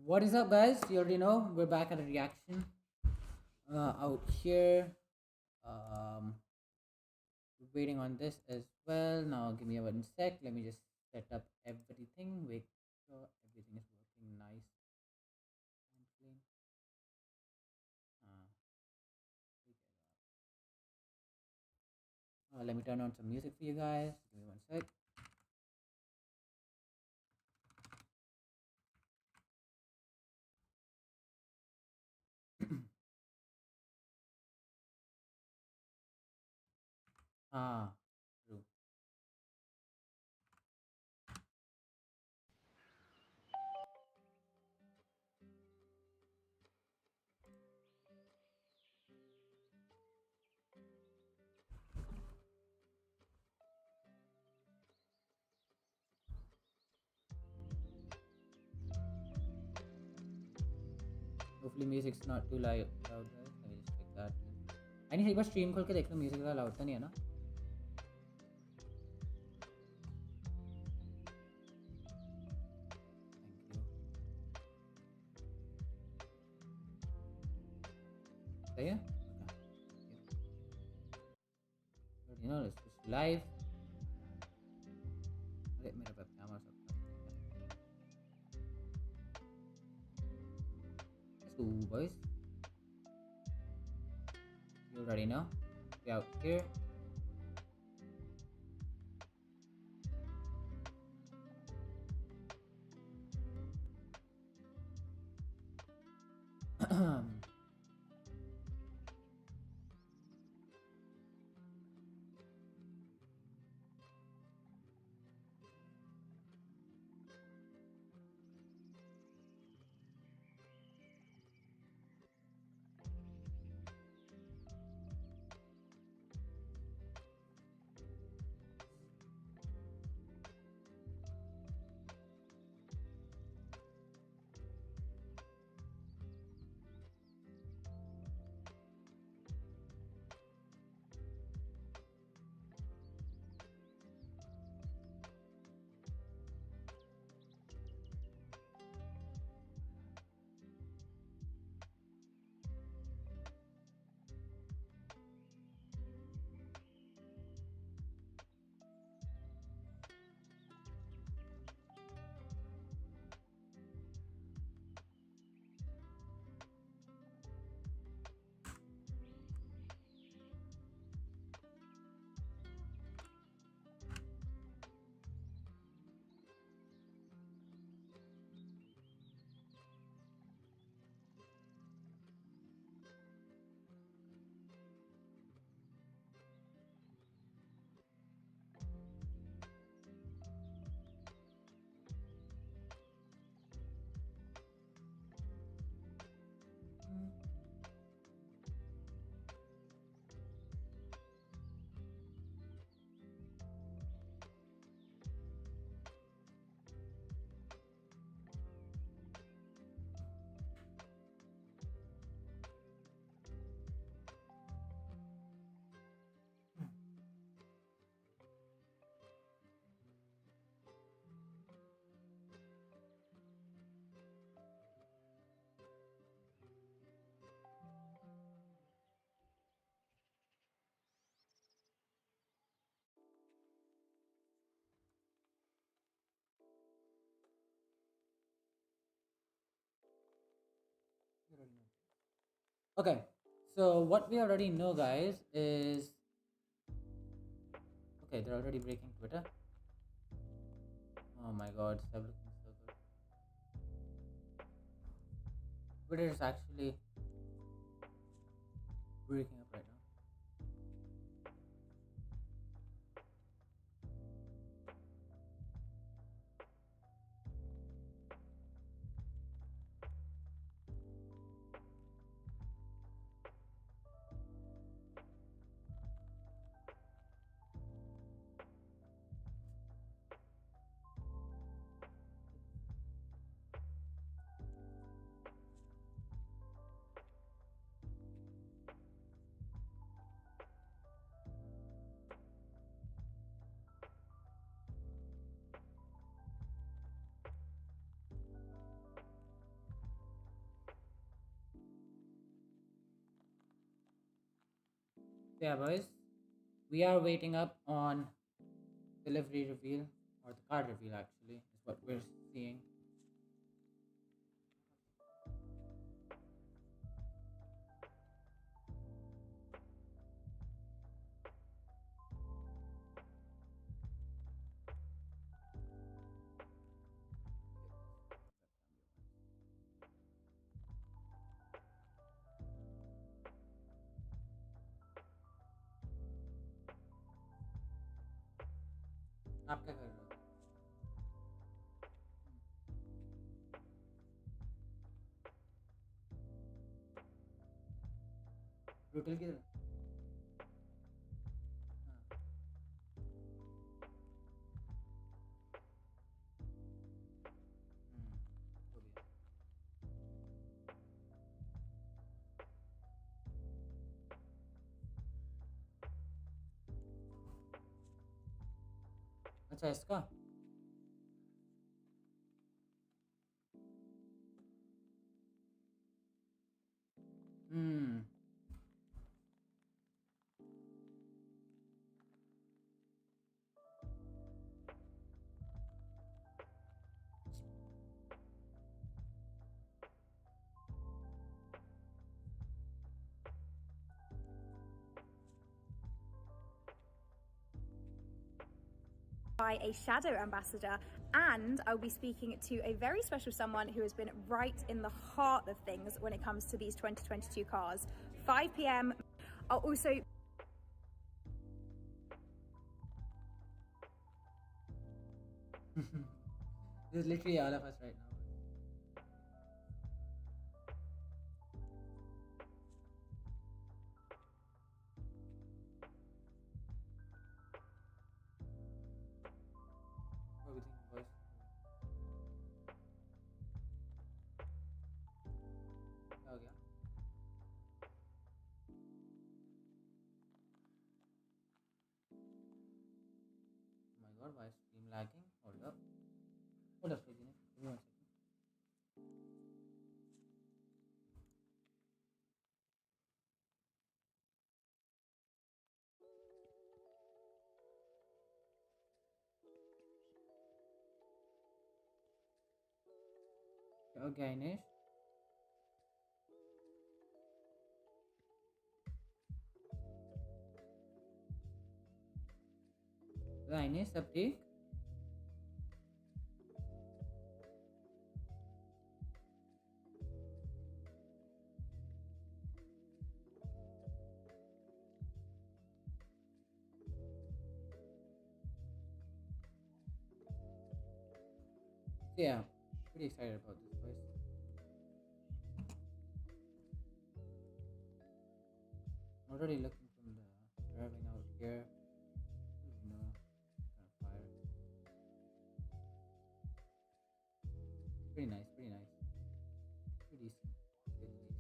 What is up, guys? You already know we're back at a reaction out here. Um, waiting on this as well. Now, give me a 1 sec. Let me just set up everything. Make sure everything is working nice and clean. Uh, let me turn on some music for you guys. Give me 1 sec. ah, true. Hopefully, music's not too loud, guys. Let me just check that. I need to stream खोल के देख लो music वाला loud तो नहीं है ना? सही है? But you know, it's just live. अरे मेरा webcam और सब let's go, boys. You already know. We out here. Okay, so what we already know, guys, is okay. They're already breaking Twitter. Oh my God, it's looking so good. Twitter is actually breaking up right now. So yeah, boys, we are waiting up on the livery reveal, or the card reveal actually, is what we're seeing. आप क्या कर रहे हो? Brutal किधर? हाँ, हो गया. अच्छा इसका हम्म by a shadow ambassador, and I'll be speaking to a very special someone who has been right in the heart of things when it comes to these 2022 cars. 5 p.m. I'll also this is literally all of us right now. What do you think, boys? क्या हो गया? Oh my god, why is stream lagging? Hold up, Regina. Give me 1 second. क्या हो गया इनेश? इनेश सब ठीक? Yeah, pretty excited about this, boys. Already looking from the driving out here. You know, kind of fire. Pretty nice, pretty nice. Pretty decent. to say the least.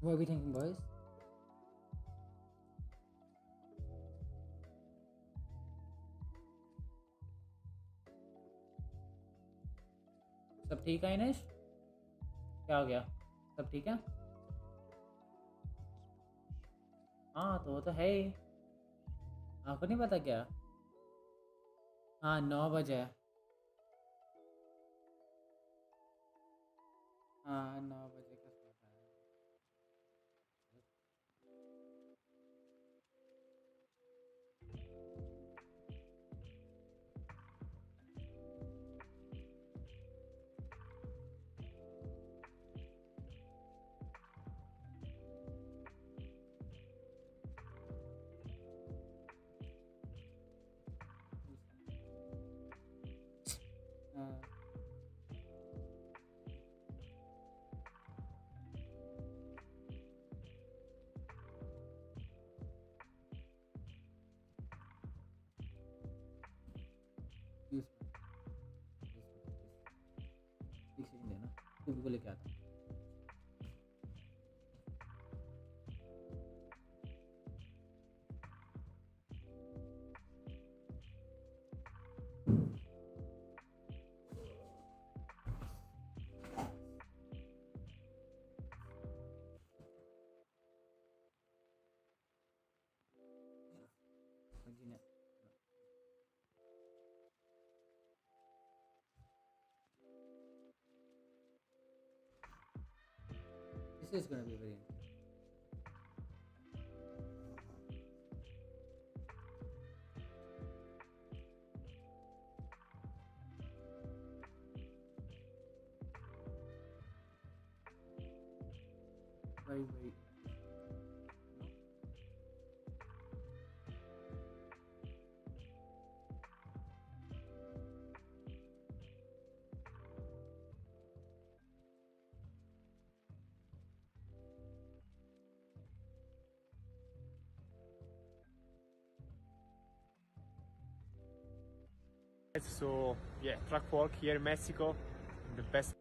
What are we thinking, boys? सब ठीक है इनेश? क्या हो गया? सब ठीक है? हाँ तो वो तो है ही। आपको नहीं पता क्या? हाँ 9 बजे। हाँ 9 बजे का सोचा है। हाँ यूज ठीक से नहीं देना, तू भी को लेके आता। This is gonna be very interesting. Very, very. So yeah, track walk here in Mexico, the best.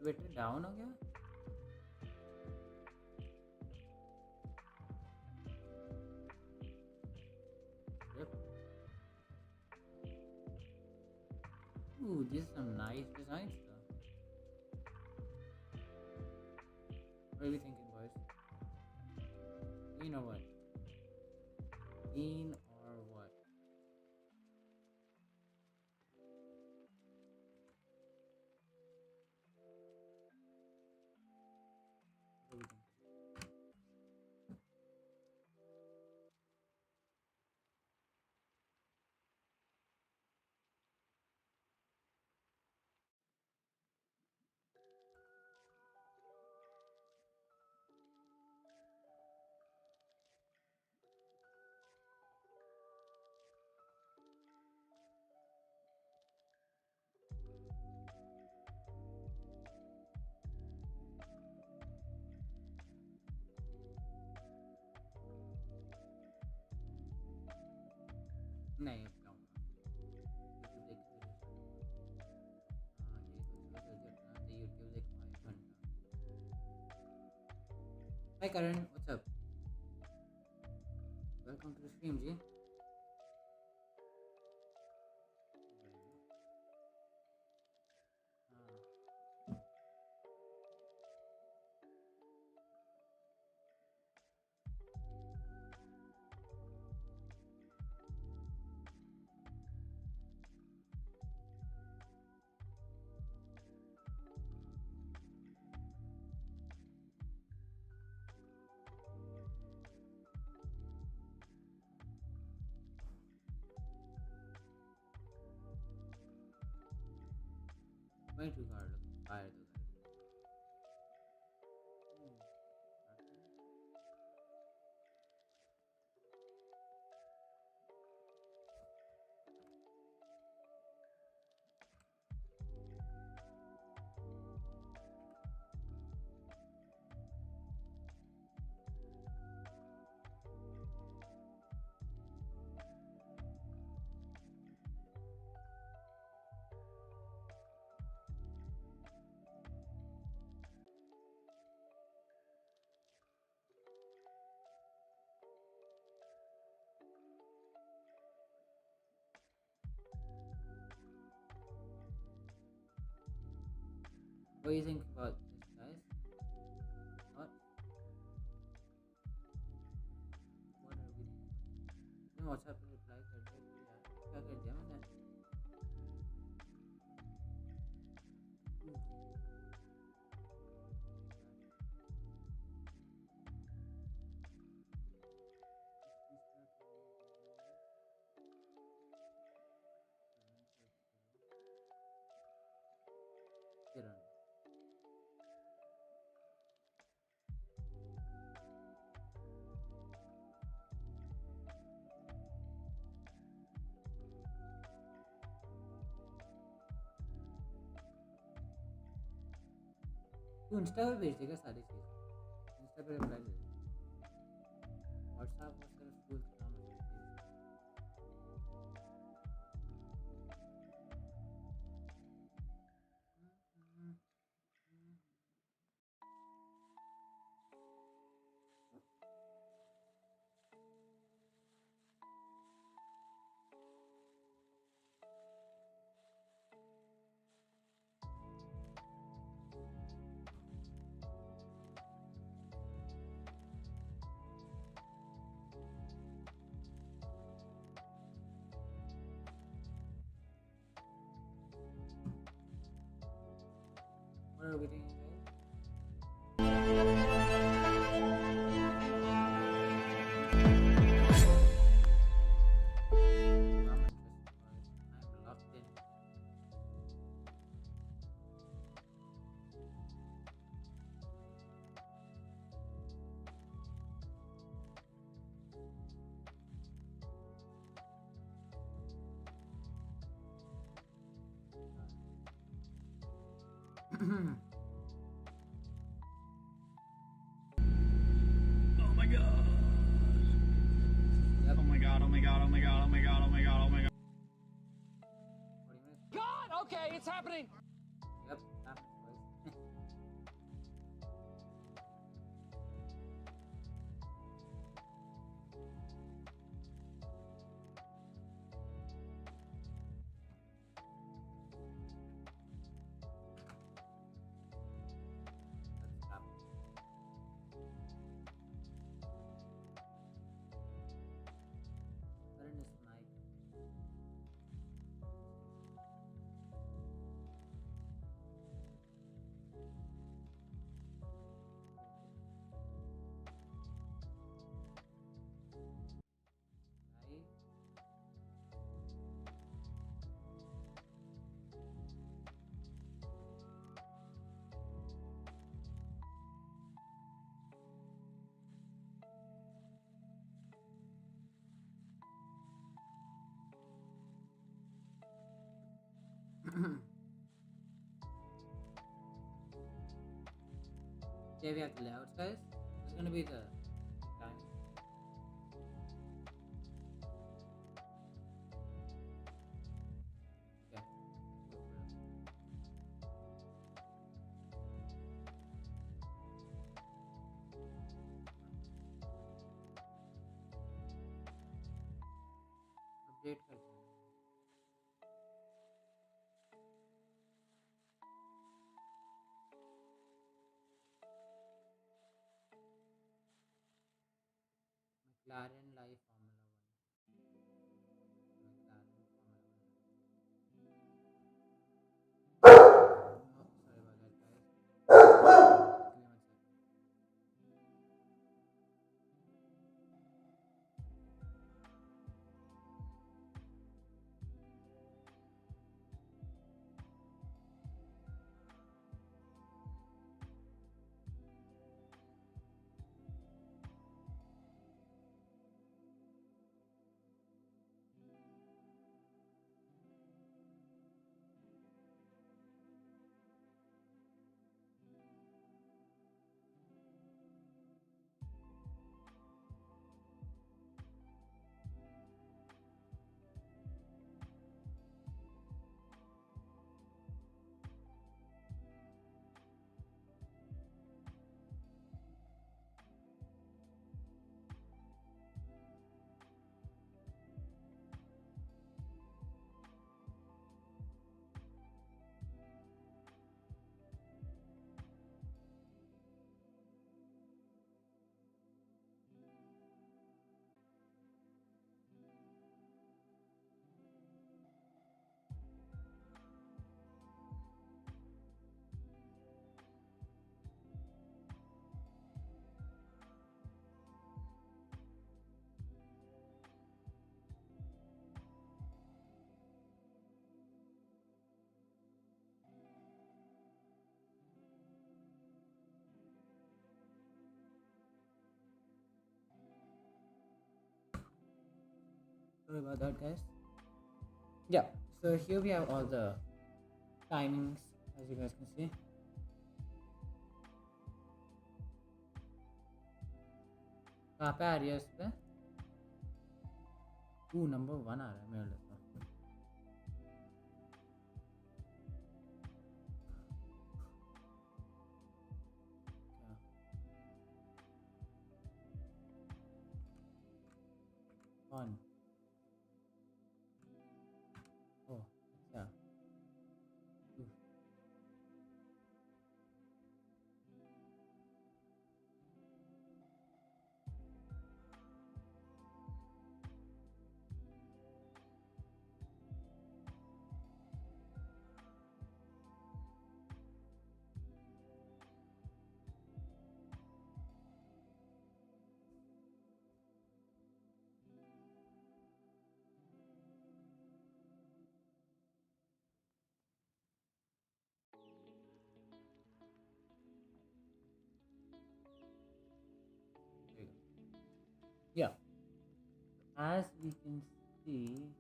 वेट डाउन हो गया। Yep. Ooh, this is some nice design stuff. What are we thinking, boys? In or what? In or what? What are we thinking? नहीं बताऊंगा। YouTube देख के video start. हाँ ये तो चलो जल्दी अपना तो यूट्यूब देखो 1 घंटा। Hi Karan, what's up? Welcome to the stream जी। हाँ going too hard. Look, fire though guys. What do you think about this, guys? What? What are we doing? WhatsApp पे reply कर दे यार, क्या कर दिया मैंने? तू इंस्टा पे भेज देगा सारी चीज़, इंस्टा पे रिप्लाई दे देगा, व्हाट्सएप वो सिर्फ स्कूल का काम है। What are we doing, guys? I'm locked in. Oh my god. Yep. Oh my god, oh my god, oh my god, oh my god, oh my god, oh my god. 40 minutes. God, okay, it's happening. Yep, happened, boys. That's happened. Where is my I yeah, we have the layouts, guys. This is gonna be the time. Yeah. Update करते हैं. McLaren Live Formula 1. McLaren Formula 1. Oh, sorry about that, guys. Give me 1 second. Sorry about that, guys. Yeah, so here we have all the timings, as you guys can see. कहाँ पे आ रही है इस पे? Number 1 आ रहा है मेरे लिए तो। कौन? ओह अच्छा। Yeah, as we can see,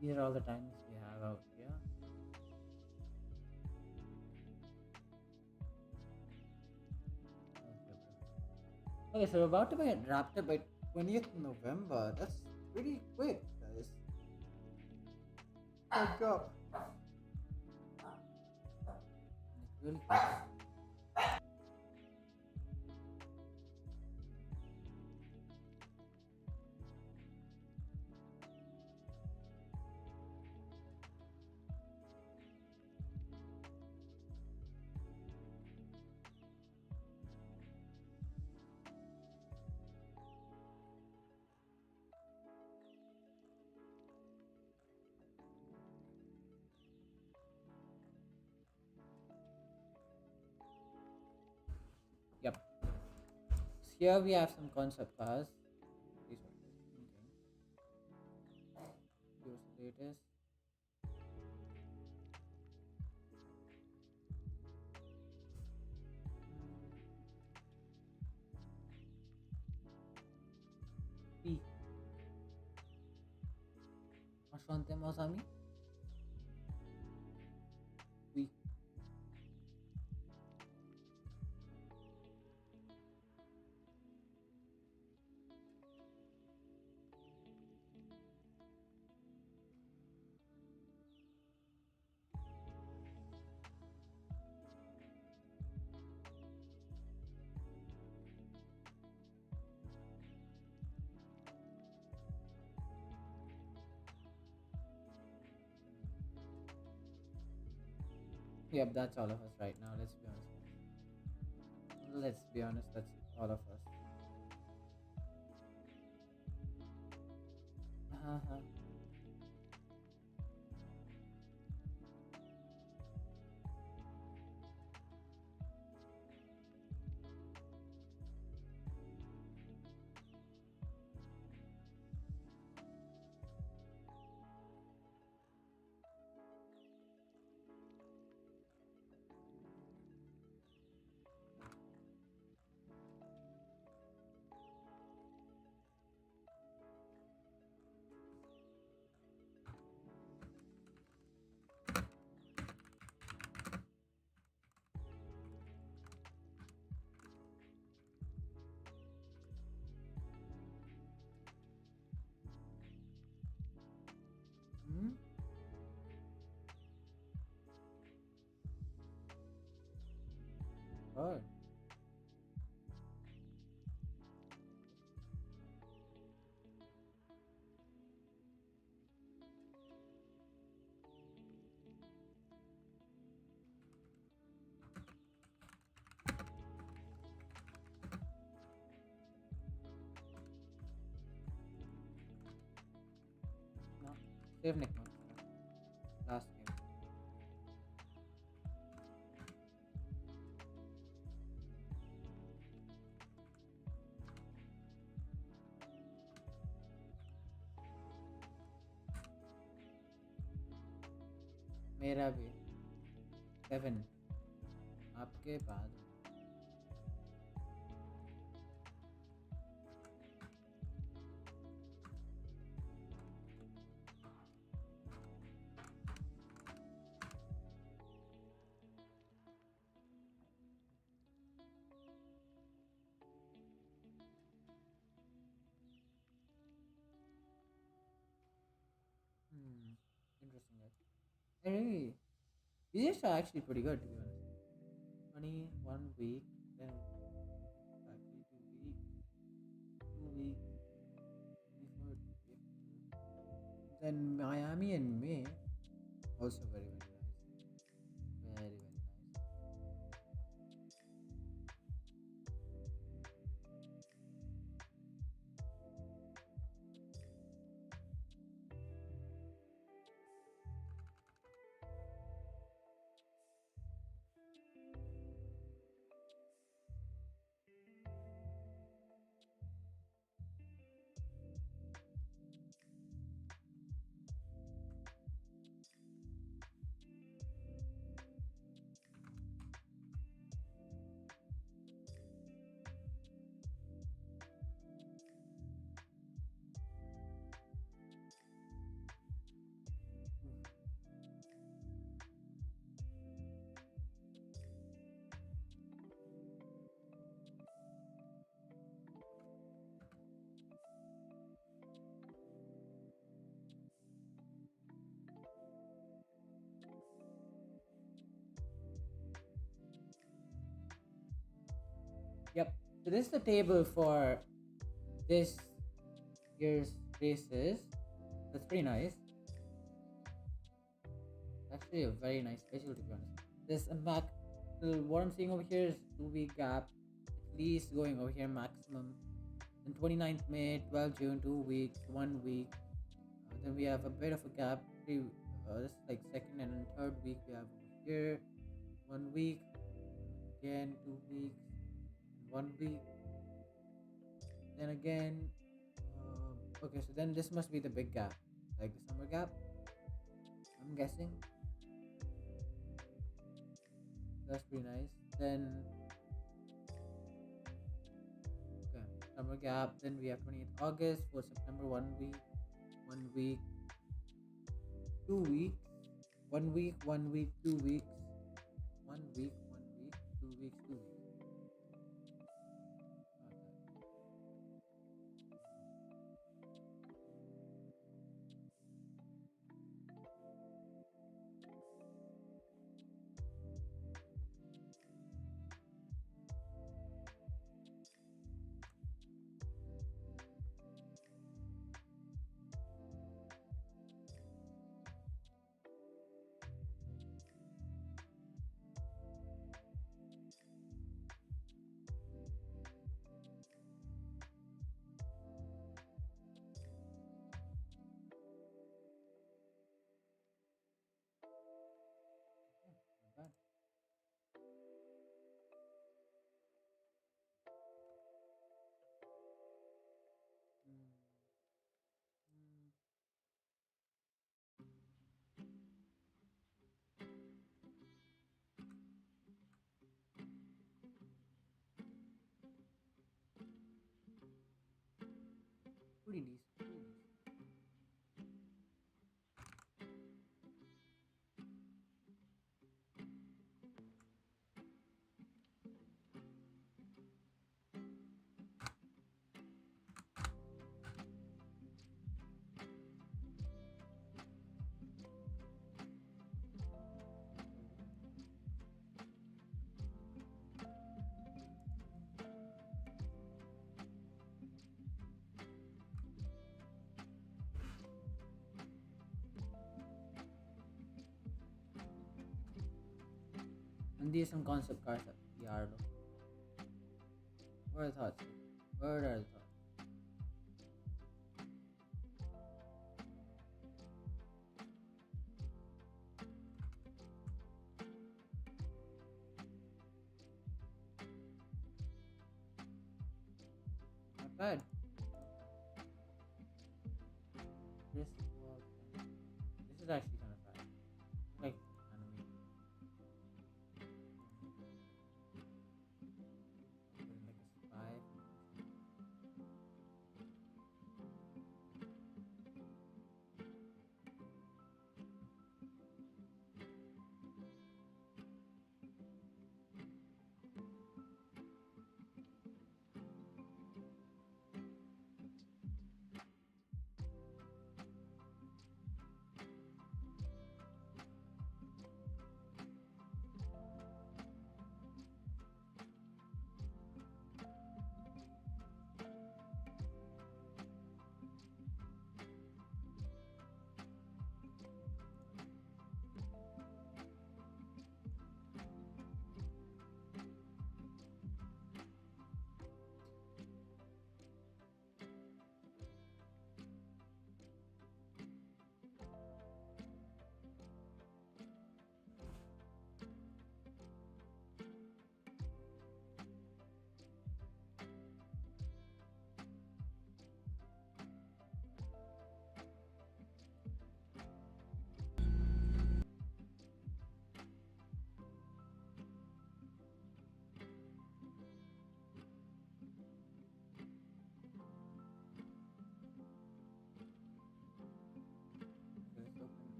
these are all the times we have out here. Okay, so we're about to get wrapped up by 20th November. That's pretty quick, guys. Wake up. It's really quick. Yep. So here we have some concept cars. These are here's the latest. P. Asante Masami. We. Yep, that's all of us right now. Let's be honest. Let's be honest, that's all of us. Oh. No, save Nick. Last game. मेरा भी 7 आपके बाद posting it. I really, these are actually pretty good to be honest. 21 week, then actually 2 week, 2 week, 24, then Miami and May, also very very nice, very very nice. Yep. So this is the table for this year's races. That's pretty nice. Actually, a very nice schedule to be honest. There's a back. What I'm seeing over here is 2 week gap, at least going over here maximum. Then 29th May, 12 June, 2 weeks, 1 week. Then we have a bit of a gap. This is like second and third week. We have over here 1 week, again 2 weeks. 1 week, then again okay, so then this must be the big gap, like the summer gap, I'm guessing. That's pretty nice. Then okay, summer gap, then we have 28th August for September, 1 week, 1 week, 2 weeks, 1 week, 1 week, 2 weeks, 1 week, 1 week, 2 weeks, 2 weeks. Not bad. Pretty decent. Pretty decent. And these some concept cars at Yardo. What are the thoughts? What are the thoughts? Not bad. This is actually kind of bad. Like anime. Like a spy.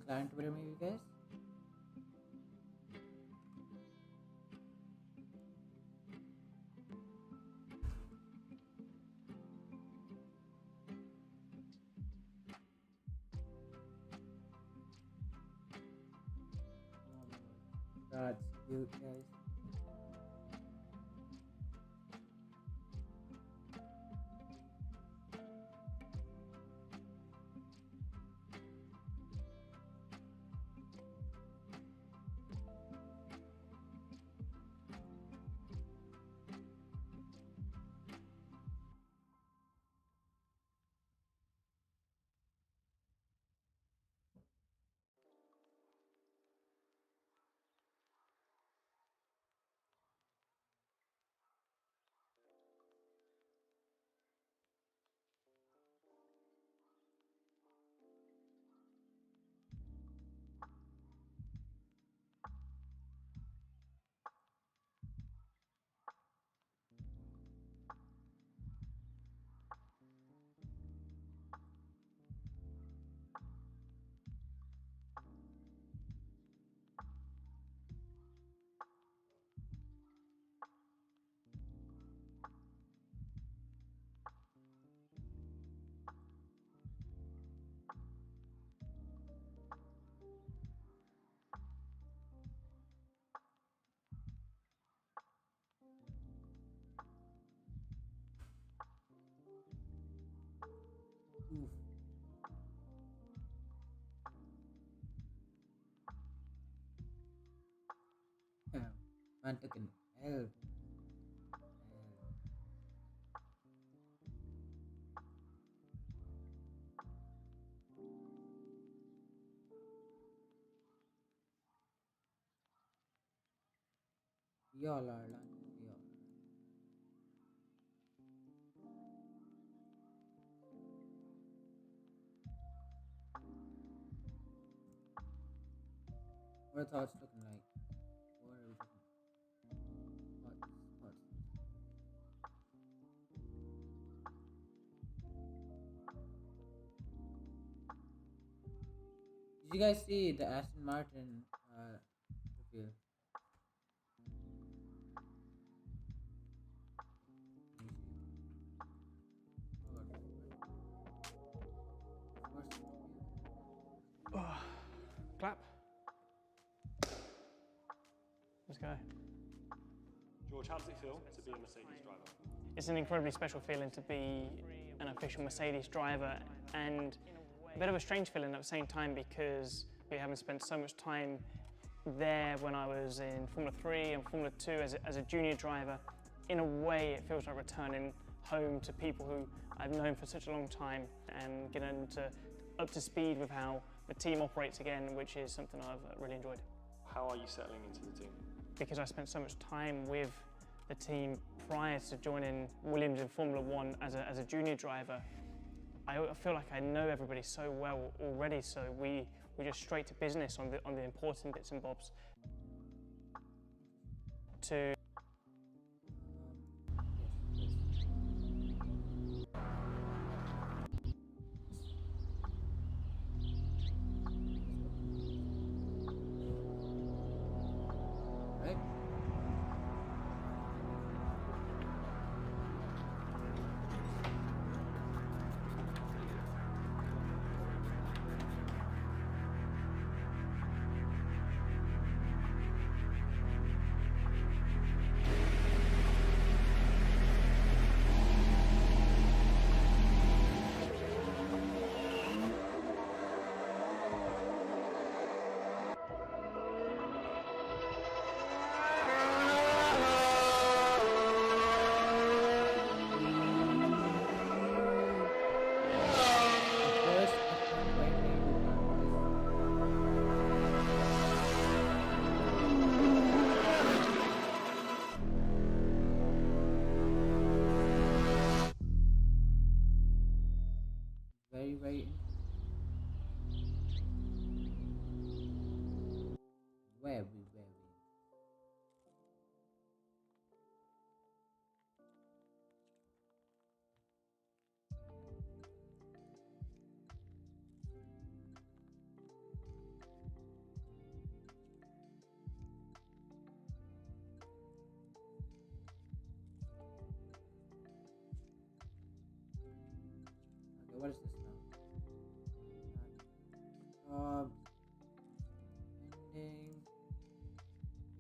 McLaren Twitter maybe, guys? That's cute, guys. Oof. Yeah, man took an L. Y'all are like, y'all. What are thoughts looking like? What are we talking about? Thoughts. Did you guys see the Aston Martin reveal? Clap. Let's go. George, how does it feel to be a Mercedes driver? It's an incredibly special feeling to be an official Mercedes driver, and a bit of a strange feeling at the same time because we haven't spent so much time there when I was in Formula 3 and Formula 2 as a junior driver. In a way, it feels like returning home to people who I've known for such a long time and getting up to speed with how the team operates again, which is something I've really enjoyed. How are you settling into the team? Because I spent so much time with the team prior to joining Williams in Formula 1 as a junior driver, I feel like I know everybody so well already, so we're just straight to business on the important bits and bobs. To What is this now? Stop. Ending.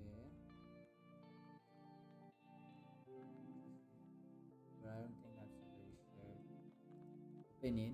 Okay. But I don't think that's a very shared opinion.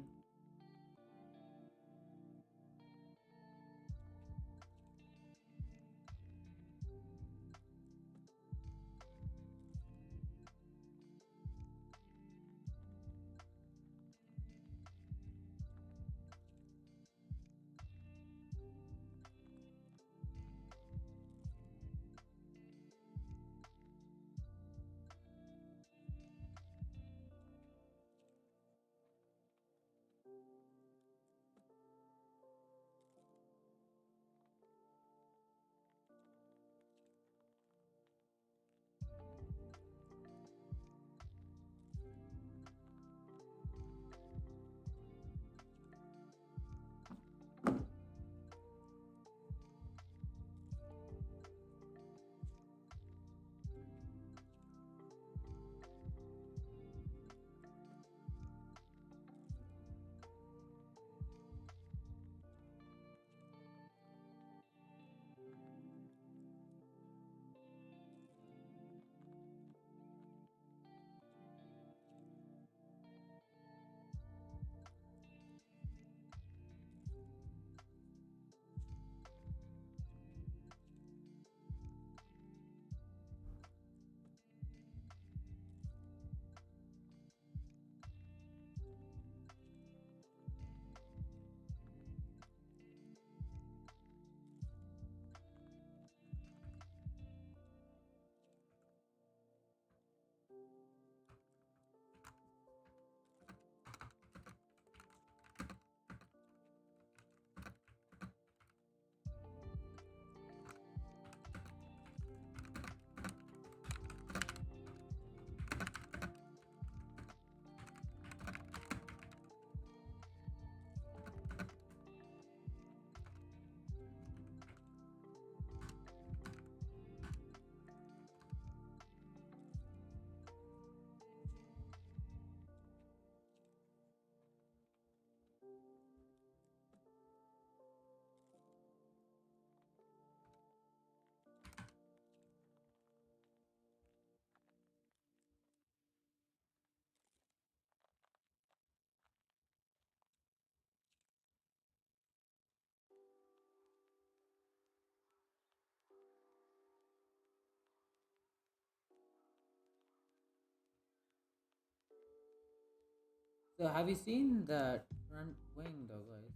So have you seen the front wing though, guys?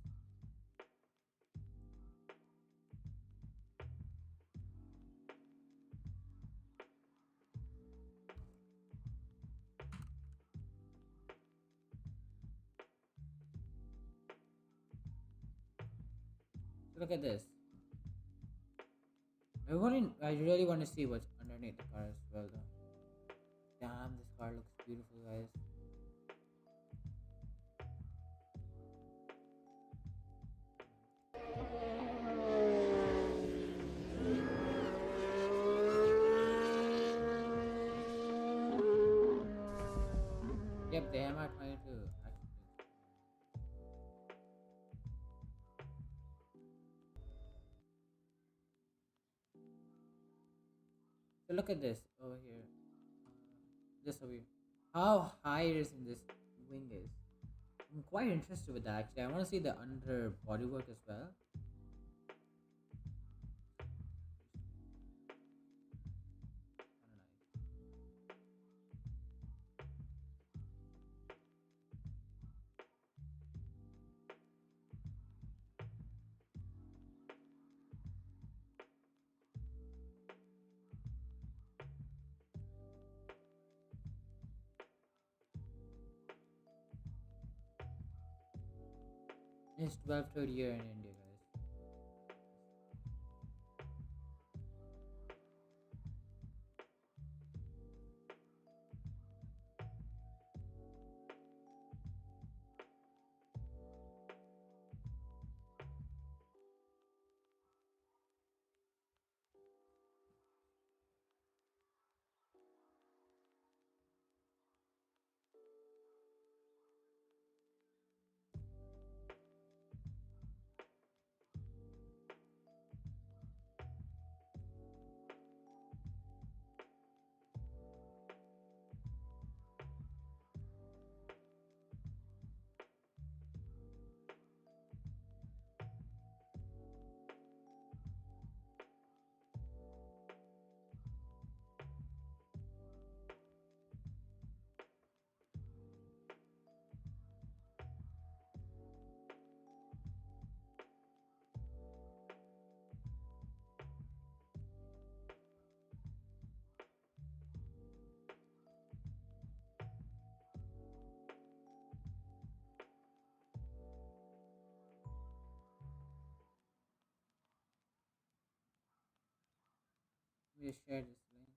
Look at this. I really want to see what's underneath the car as well though. Damn, this car looks beautiful, guys. Yep, the MR22 actually. So look at this over here. This over here. How high it is in this wing is. I'm quite interested with that actually. I want to see the under bodywork as well. It's 12th third year in India, guys. Let me just share this link.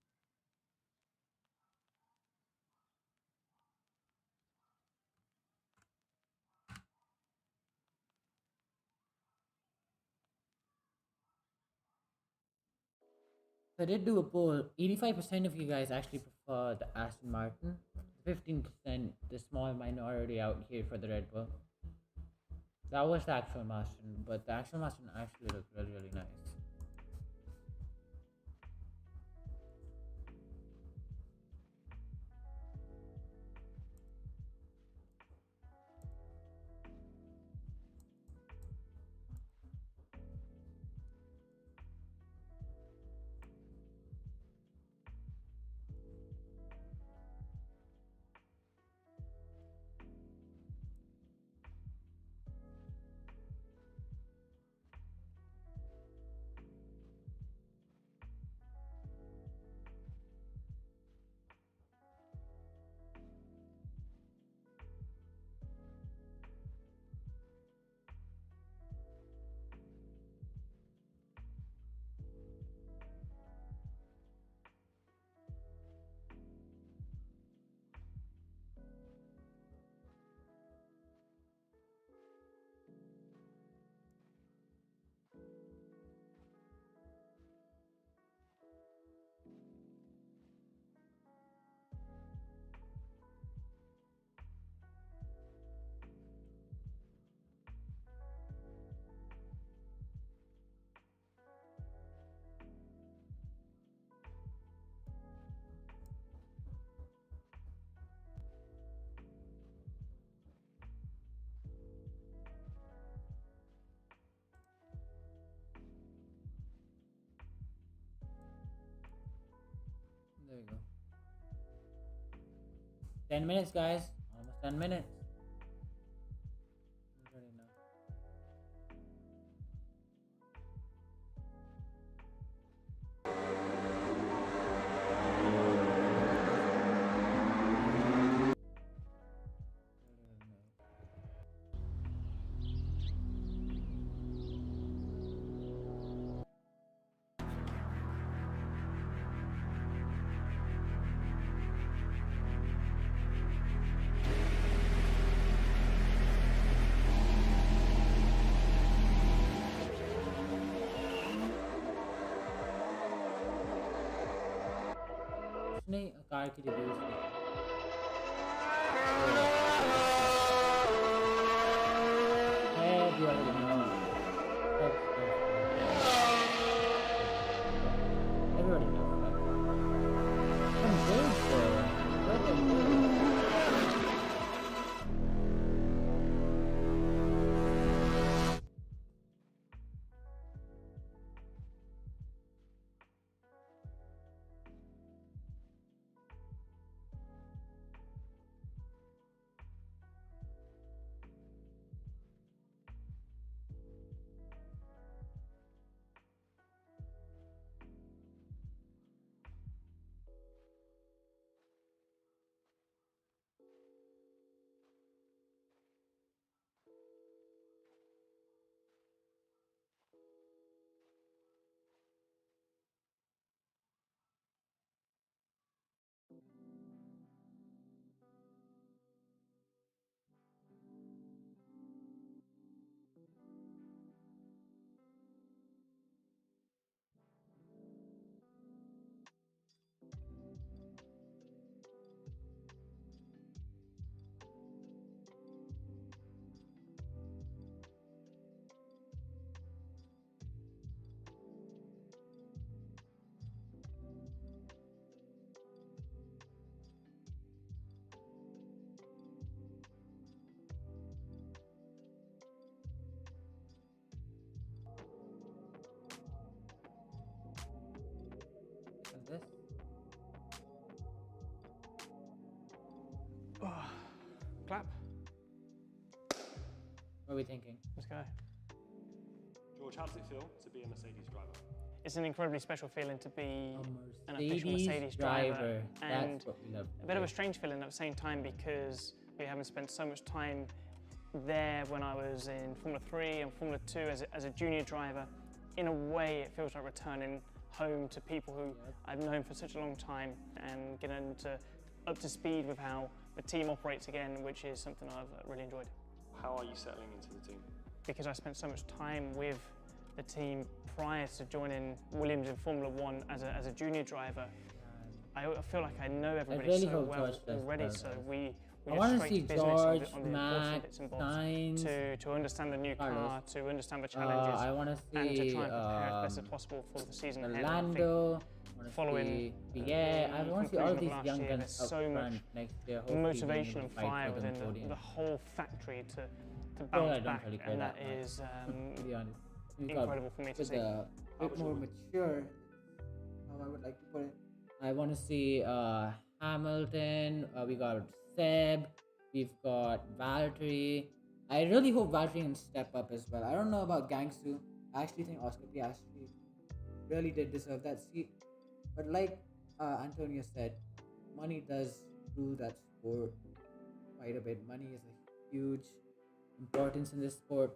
So I did do a poll. 85% of you guys actually prefer the Aston Martin. 15%, the small minority out here for the Red Bull. That was the actual Aston, but the actual Aston actually looked really, really nice. There we go. 10 minutes, guys. Almost 10 minutes. I'm ready now. उसने car की reviews की everybody knows that. Some good this. Clap. What are we thinking? Let's go. George, how does it feel to be a Mercedes driver? It's an incredibly special feeling to be an official Mercedes Mercedes driver, and That's what we love. a bit of a strange feeling at the same time because we haven't spent so much time there when I was in Formula 3 and Formula 2 as a junior driver. In a way, it feels like returning home to people who I've known for such a long time and getting up to speed with how the team operates again, which is something I've really enjoyed. How are you settling into the team? Because I spent so much time with the team prior to joining Williams in Formula 1 as a junior driver, I feel like I know everybody really so hope well George does already, well, so guys. we I just want to straight see to business George, on the important bits and bobs, Max, to understand the new car, Carlos. to understand the challenges, I want to and to see try and prepare as best as possible for the season ahead. And I think Lando. following Yeah, I want to see all these last young year, guns there's up so front much next year. Hopefully motivation being and able to fight fire for the within podium. the whole factory to Well, I bounce don't back, really care and that that much, is to be honest. We got incredible for me to with see. a bit more mature, how I would like to put it. I want to see Hamilton. We got Seb. We've got Valtteri. I really hope Valtteri can step up as well. I don't know about Gangsu. I actually think Oscar Piastri really did deserve that seat. But like Antonio said, money does rule that sport quite a bit. Money is a huge importance in this sport.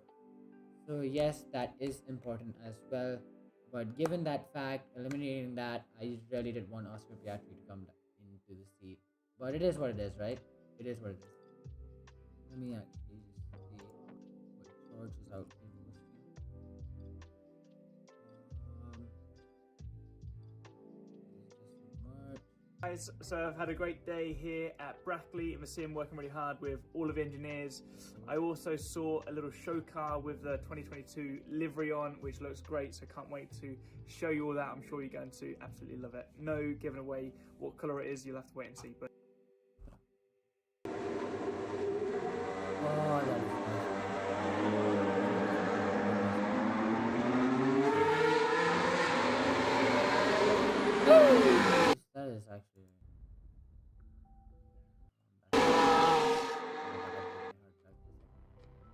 So yes, that is important as well. But given that fact, eliminating that, I really did want Oscar Piastri to come into the seat. But it is what it is, right? It is what it is. Let me actually just see what George is out here posting. Guys, so I've had a great day here at Brackley in the sim, working really hard with all of the engineers. I also saw a little show car with the 2022 livery on, which looks great, so can't wait to show you all that. I'm sure you're going to absolutely love it. No giving away what colour it is, you'll have to wait and see. But Oh, that is nice. That is actually.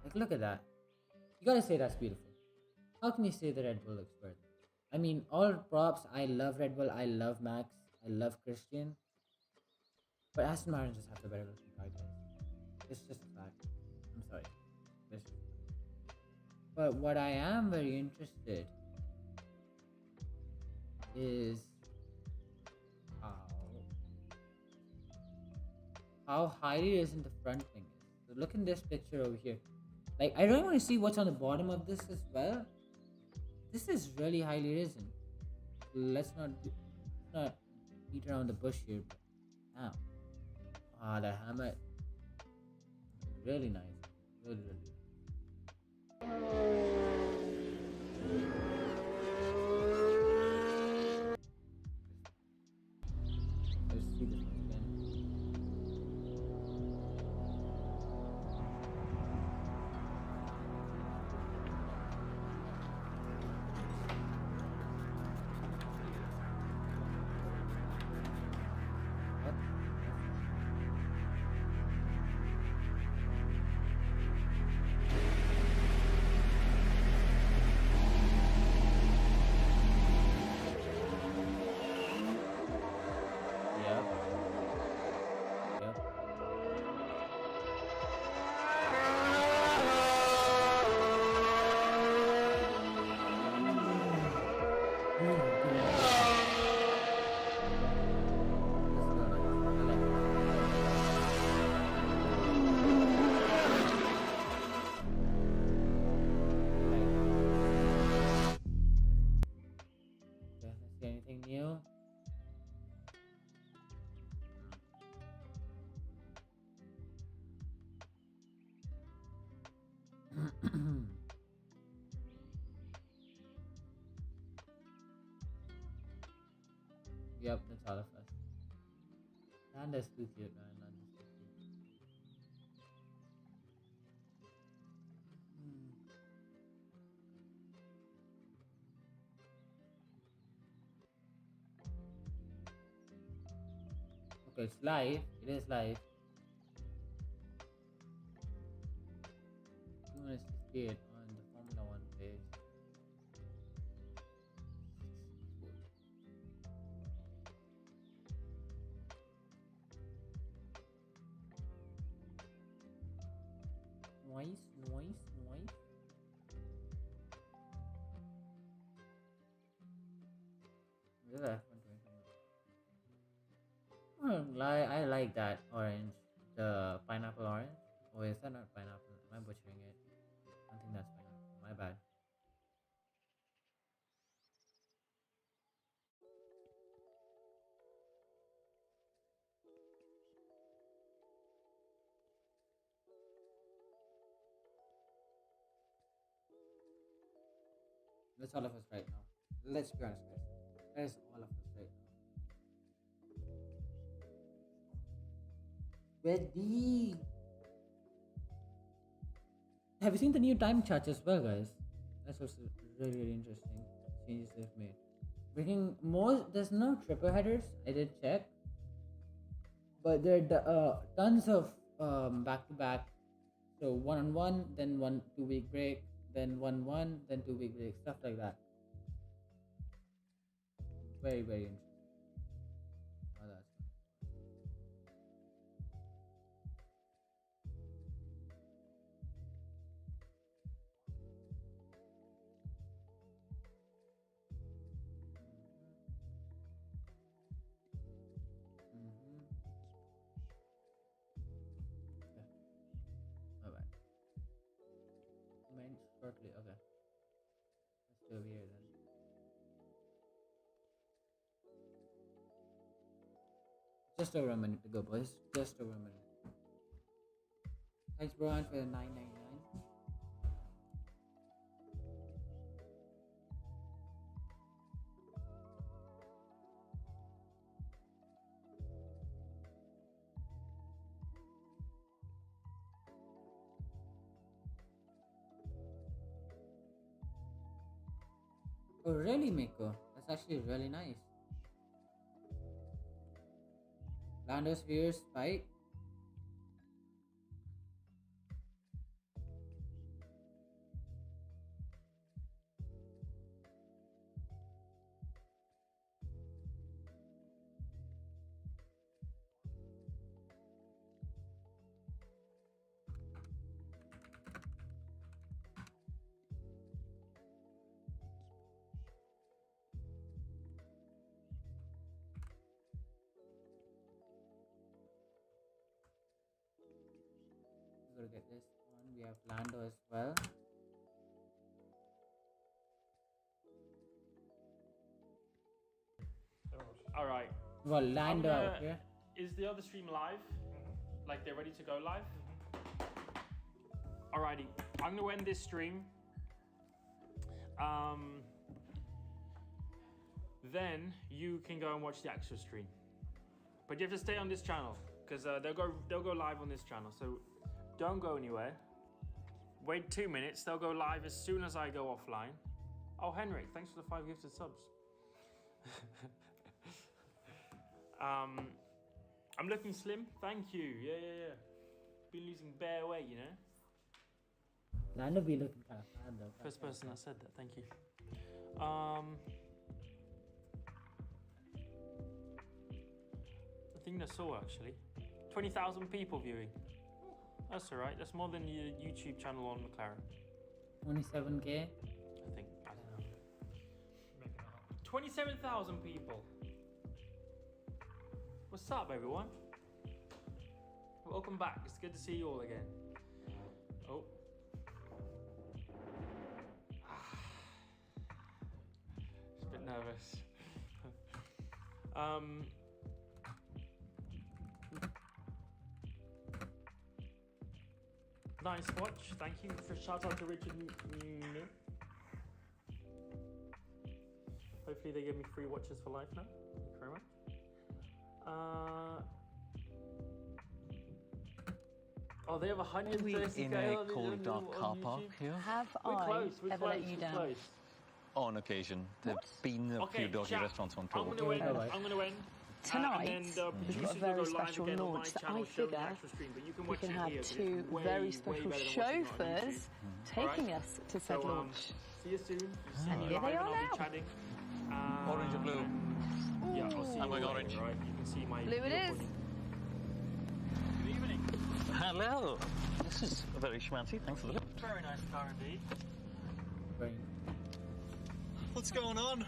Like, look at that. You gotta say that's beautiful. How can you say the Red Bull looks worth it? I mean, all props. I love Red Bull. I love Max. I love Christian. But Aston Martin just have the better looking car, guys. It's just a fact. I'm sorry. It's just a fact. But what I am very interested is how highly risen the front wing is. So look in this picture over here. Like, I really want to see what's on the bottom of this as well. This is really highly risen. Let's not beat around the bush here. But now, the hammer, really nice. Really, really. Let's see this one again. What? Yep. Yep. Okay, let's see anything new. Yep, that's all of us. Landa's too cute, man. Landa's too cute. Okay, it's live. It is live. 2 minutes 58 on the Formula 1 page. Noise, noise, noise. I like that orange, the pineapple orange. Oh, is that not pineapple? Am I butchering it? I think that's pineapple. My bad. That's all of us right now. Let's be honest, guys. That is all of us right now. Ready? Have you seen the new time charts as well, guys? That's also really interesting changes they've made. Bringing more. There's no triple headers. I did check, but there are tons of back to back. So 1-on-1, then 1-2 week break, then 1-1, then 2 week break, stuff like that. Very interesting. Oh, that's Alright. Main shortly, okay. Let's do over here then. Just over a minute to go, boys. Just over a minute. Thanks, Brian, for the $9.99. Oh, really, Miko? That's actually really nice. Lando's viewers spike. We're gonna get this one. We have Lando as well. All right. Well, Lando out here. Is the other stream live? Like they're ready to go live? Alrighty, I'm gonna end this stream. Then you can go and watch the actual stream. But you have to stay on this channel because they'll go live on this channel. So don't go anywhere. Wait 2 minutes. They'll go live as soon as I go offline. Oh, Henrik, thanks for the 5 gifted subs. I'm looking slim. Thank you. Yeah. Been losing bare weight, you know. Lando be looking kind of fat though. First person that said that. Thank you. I think that's all actually. 20,000 people viewing. That's all right. That's more than your YouTube channel on McLaren. 27K. I think. I don't know. 27,000 people. What's up, everyone? Welcome back. It's good to see you all again. Oh. Just a bit nervous. Nice watch. Thank you. For shout out to Richard. Hopefully they give me free watches for life now. Thank you very much. Oh, they have 130k in a cold, dark car park here? Have I ever let you down? On occasion. There've been a few dodgy restaurants on tour. I'm going to end. Tonight, we've got a very special launch that I figure we can have 2 very special chauffeurs taking us to said launch. See you soon. And here they are now. Orange or blue? Yeah, I'll see you. I'm going orange. Right, you can see my Blue it is. Good evening. Hello. This is very schmancy. Thanks for the look. Very nice car indeed. Very. What's going on?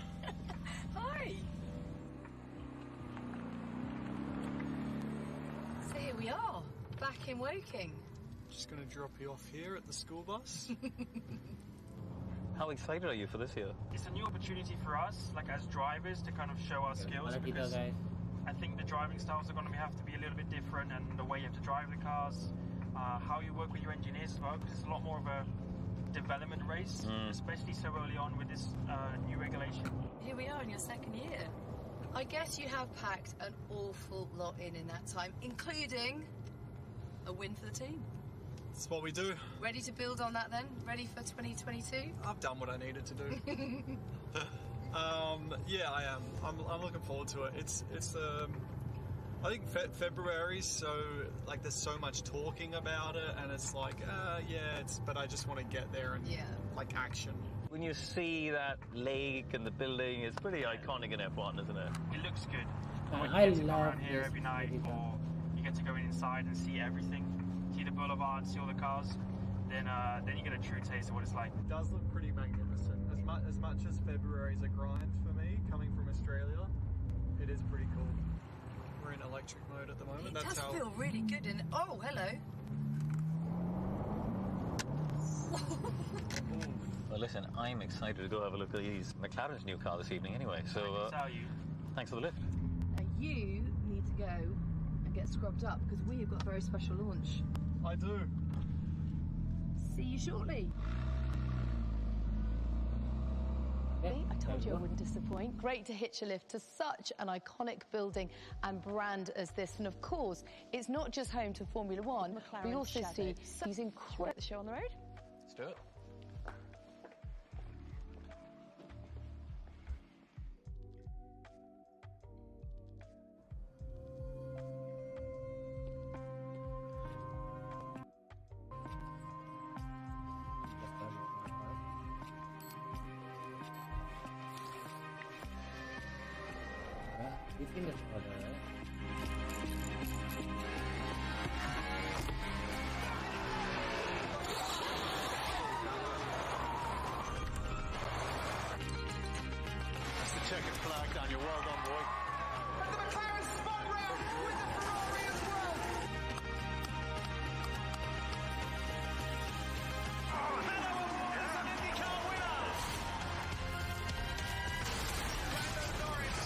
Hi. here we are, back in Woking. Just going to drop you off here at the school bus. How excited are you for this year? It's a new opportunity for us, like as drivers, to kind of show our skills, because I think the driving styles are going to have to be a little bit different, and the way you have to drive the cars, how you work with your engineers as well, because it's a lot more of a development race, especially so early on with this new regulation. Here we are in your second year. I guess you have packed an awful lot in that time, including a win for the team. That's what we do. Ready to build on that then? Ready for 2022? I've done what I needed to do. Yeah, I am. I'm looking forward to it. It's I think February, so like there's so much talking about it, and it's like, yeah, but I just want to get there and like action. When you see that lake and the building, it's pretty iconic in F1, isn't it? It looks good. I get to go love around here every night, or you get to go inside and see everything, see the boulevard, see all the cars. Then you get a true taste of what it's like. It does look pretty magnificent. As much as February's a grind for me, coming from Australia, it is pretty cool. We're in electric mode at the moment. It does feel really good. And oh, hello. Well, listen, I'm excited to go have a look at McLaren's new car this evening anyway, so thanks for the lift. Now you need to go and get scrubbed up, because we have got a very special launch. I do. See you shortly. I told you I wouldn't disappoint. Great to hitch a lift to such an iconic building and brand as this. And of course, it's not just home to Formula 1. McLaren we also see these incredible show on the road. Let's do it. You think it's further, right? That's the checkered flag down. You're well done, boy. And the McLaren spun round with the Ferrari as well. Oh, hello and an IndyCar winner. Lando Norris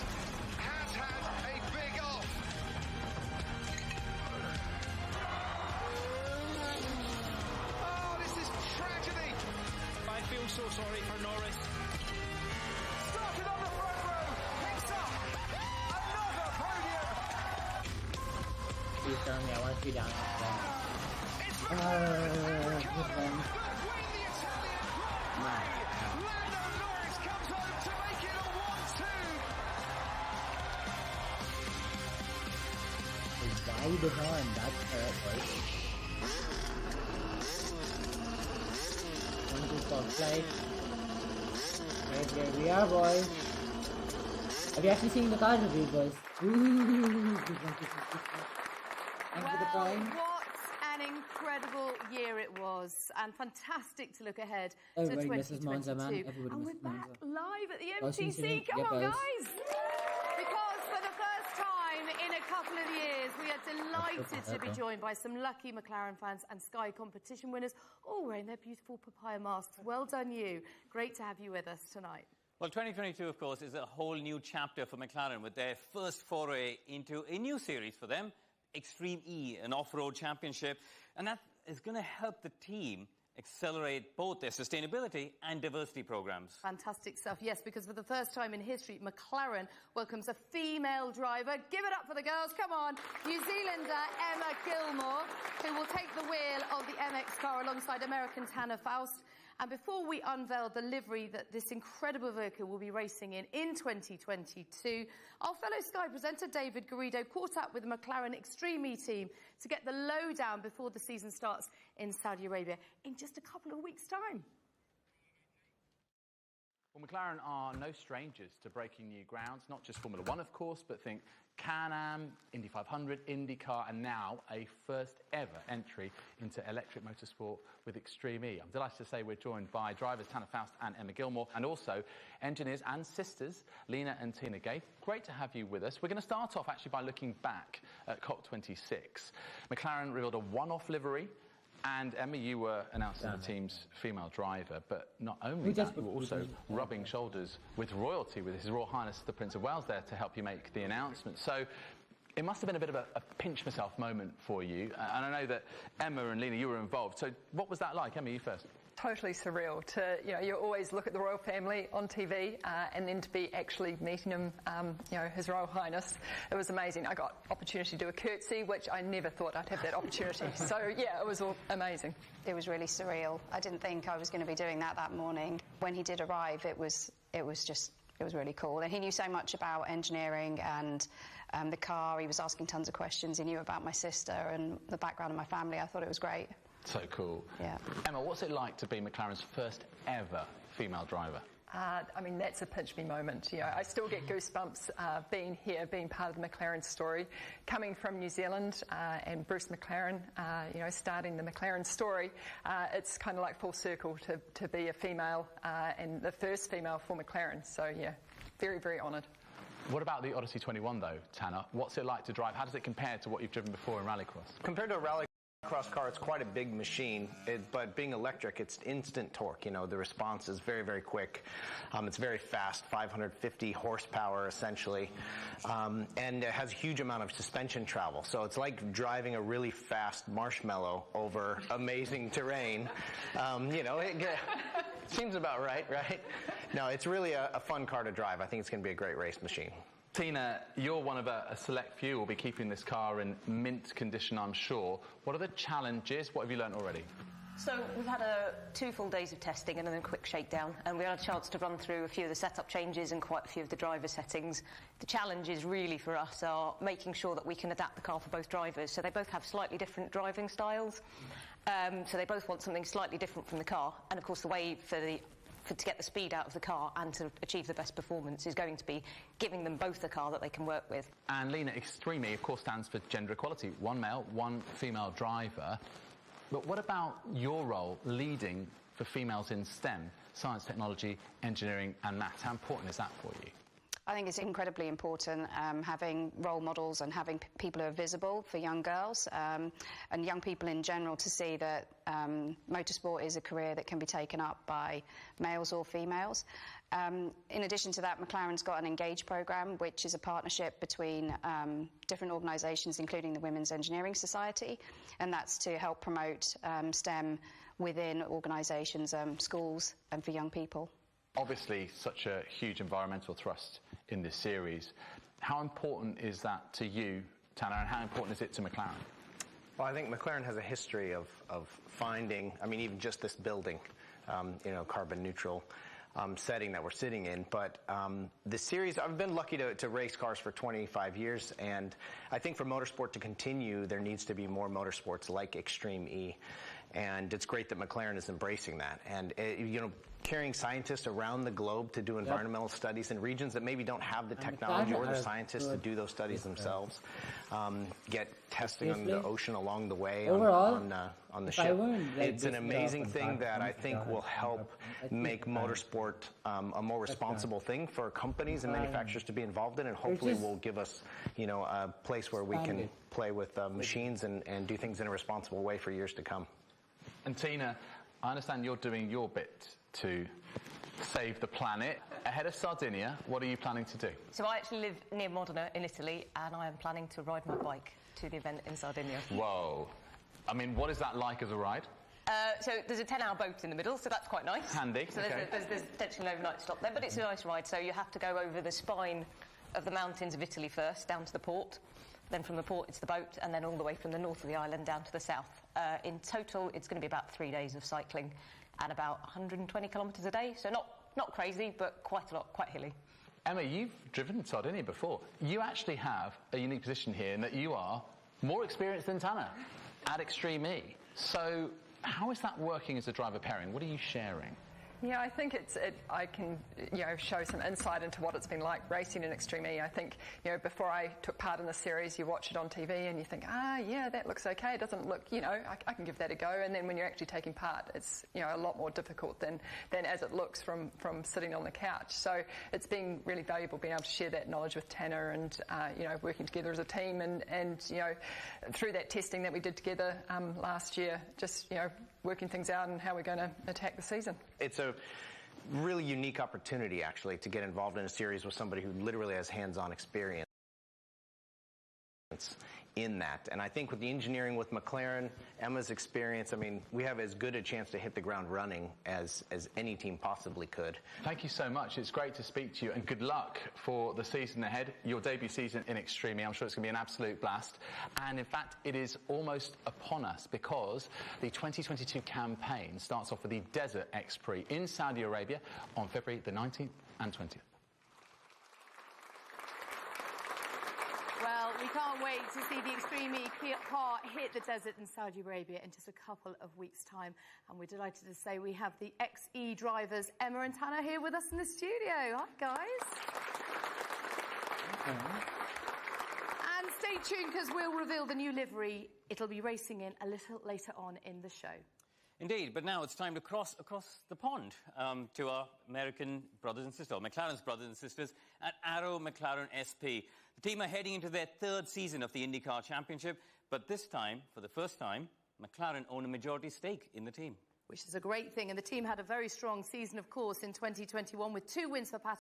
has had a big off. Oh, this is tragedy. I feel so sorry for Norris. Started on the front row, picks up another podium. Please tell me I want to see down. It's this one. win the Italian Grand Prix. Lando Norris comes home to make it a 1-2. Why the hell? That's correct, right? 1, 2, top slide. Right there we are, boys. Have you actually seen the cars review, boys? Thanks for the point. What an incredible year it was, and fantastic to look ahead Everybody to misses 2022. Monza, man. Everybody And we're misses back Monza. live at the Racing MTC. incident. Come Yep, on, guys. guys! Because for the first time in a couple of years, we are delighted to be joined by some lucky McLaren fans and Sky competition winners, all wearing their beautiful papaya masks. Well done, you. Great to have you with us tonight. Well, 2022, of course, is a whole new chapter for McLaren with their first foray into a new series for them, Extreme E, an off-road championship. And that is going to help the team accelerate both their sustainability and diversity programs. Fantastic stuff, yes, because for the first time in history, McLaren welcomes a female driver. Give it up for the girls, come on. New Zealander Emma Gilmore, who will take the wheel of the MX car alongside American Tanner Faust. And before we unveil the livery that this incredible vehicle will be racing in 2022, our fellow Sky presenter David Garrido caught up with the McLaren Extreme E team to get the lowdown before the season starts in Saudi Arabia in just a couple of weeks' time. Well, McLaren are no strangers to breaking new grounds, not just Formula 1, of course, but think Can-Am, Indy 500, IndyCar, and now a first ever entry into electric motorsport with Extreme E. I'm delighted to say we're joined by drivers Tanner Faust and Emma Gilmore, and also engineers and sisters, Lena and Tina Gay. Great to have you with us. We're going to start off actually by looking back at COP26. McLaren revealed a one-off livery. And Emma, you were announcing the team's female driver, but not only that, you were also rubbing shoulders with royalty, with His Royal Highness the Prince of Wales there to help you make the announcement. So it must have been a bit of a pinch myself moment for you. And I know that Emma and Lena, you were involved. So what was that like? Emma, you first. Totally surreal to, you always look at the royal family on TV and then to be actually meeting him, His Royal Highness. It was amazing. I got opportunity to do a curtsy, which I never thought I'd have that opportunity. So, yeah, it was all amazing. It was really surreal. I didn't think I was going to be doing that morning. When he did arrive, it was really cool. And he knew so much about engineering and the car. He was asking tons of questions. He knew about my sister and the background of my family. I thought it was great. So cool. Yeah. Emma, what's it like to be McLaren's first ever female driver? I mean, that's a pinch me moment. I still get goosebumps being here, being part of the McLaren story. Coming from New Zealand and Bruce McLaren, starting the McLaren story, it's kind of like full circle to be a female and the first female for McLaren. So, yeah, very, very honoured. What about the Odyssey 21, though, Tanner? What's it like to drive? How does it compare to what you've driven before in rallycross? Compared to a rallycross car, it's quite a big machine, but being electric, it's instant torque. The response is very, very quick. It's very fast, 550 horsepower essentially, and it has a huge amount of suspension travel. So it's like driving a really fast marshmallow over amazing terrain. It seems about right? No, it's really a fun car to drive. I think it's going to be a great race machine. Tina, you're one of a select few who will be keeping this car in mint condition, I'm sure. What are the challenges? What have you learnt already? So we've had 2 full days of testing and then a quick shakedown, and we had a chance to run through a few of the setup changes and quite a few of the driver settings. The challenges really for us are making sure that we can adapt the car for both drivers. So they both have slightly different driving styles. So they both want something slightly different from the car, and of course the way to get the speed out of the car and to achieve the best performance is going to be giving them both a car that they can work with. And Lena, Extreme E, of course, stands for gender equality. 1 male, 1 female driver. But what about your role leading for females in STEM, science, technology, engineering and maths? How important is that for you? I think it's incredibly important having role models and having people who are visible for young girls and young people in general to see that motorsport is a career that can be taken up by males or females. In addition to that, McLaren's got an Engage programme, which is a partnership between different organisations, including the Women's Engineering Society, and that's to help promote STEM within organisations, schools, and for young people. Obviously, such a huge environmental thrust in this series. How important is that to you, Tanner, and how important is it to McLaren? Well, I think McLaren has a history of finding, even just this building, carbon neutral setting that we're sitting in. But the series, I've been lucky to race cars for 25 years, and I think for motorsport to continue, there needs to be more motorsports like Extreme E. And it's great that McLaren is embracing that. And, carrying scientists around the globe to do environmental studies in regions that maybe don't have the technology or the scientists to do those studies themselves, get testing on the ocean along the way on the ship. It's an amazing thing that I think will help make motorsport a more responsible thing for companies and manufacturers to be involved in, and hopefully will give us, a place where we can play with machines and do things in a responsible way for years to come. And Tina, I understand you're doing your bit to save the planet. Ahead of Sardinia, what are you planning to do? So I actually live near Modena in Italy, and I am planning to ride my bike to the event in Sardinia. Whoa. What is that like as a ride? So there's a 10-hour boat in the middle, so that's quite nice. Handy. So there's potentially an overnight stop there, but it's a nice ride. So you have to go over the spine of the mountains of Italy first, down to the port. Then from the port, it's the boat, and then all the way from the north of the island down to the south. In total, it's going to be about 3 days of cycling and about 120 kilometres a day. So not crazy, but quite a lot, quite hilly. Emma, you've driven Sardinia before. You actually have a unique position here in that you are more experienced than Tanner at Extreme E. So how is that working as a driver pairing? What are you sharing? Yeah, I think I can, show some insight into what it's been like racing in Extreme E. I think, before I took part in the series, you watch it on TV and you think, yeah, that looks okay. It doesn't look, I can give that a go. And then when you're actually taking part, it's, a lot more difficult than as it looks from sitting on the couch. So it's been really valuable being able to share that knowledge with Tanner and, working together as a team and through that testing that we did together last year, just, working things out and how we're going to attack the season. It's a really unique opportunity, actually, to get involved in a series with somebody who literally has hands-on experience in that. And I think with the engineering with McLaren, Emma's experience, I mean, we have as good a chance to hit the ground running as any team possibly could. Thank you so much. It's great to speak to you, and good luck for the season ahead, your debut season in Extreme E. I'm sure it's going to be an absolute blast. And in fact, it is almost upon us because the 2022 campaign starts off with the Desert X Prix in Saudi Arabia on February the 19th and 20th. Well, we can't wait to see the Extreme E car hit the desert in Saudi Arabia in just a couple of weeks' time. And we're delighted to say we have the XE drivers, Emma and Tanner, here with us in the studio. Hi, guys. And stay tuned because we'll reveal the new livery it'll be racing in a little later on in the show. Indeed, but now it's time to cross across the pond to our American brothers and sisters, or McLaren's brothers and sisters at Arrow McLaren SP. The team are heading into their third season of the IndyCar Championship, but this time, for the first time, McLaren own a majority stake in the team. Which is a great thing, and the team had a very strong season, of course, in 2021 with 2 wins for Pato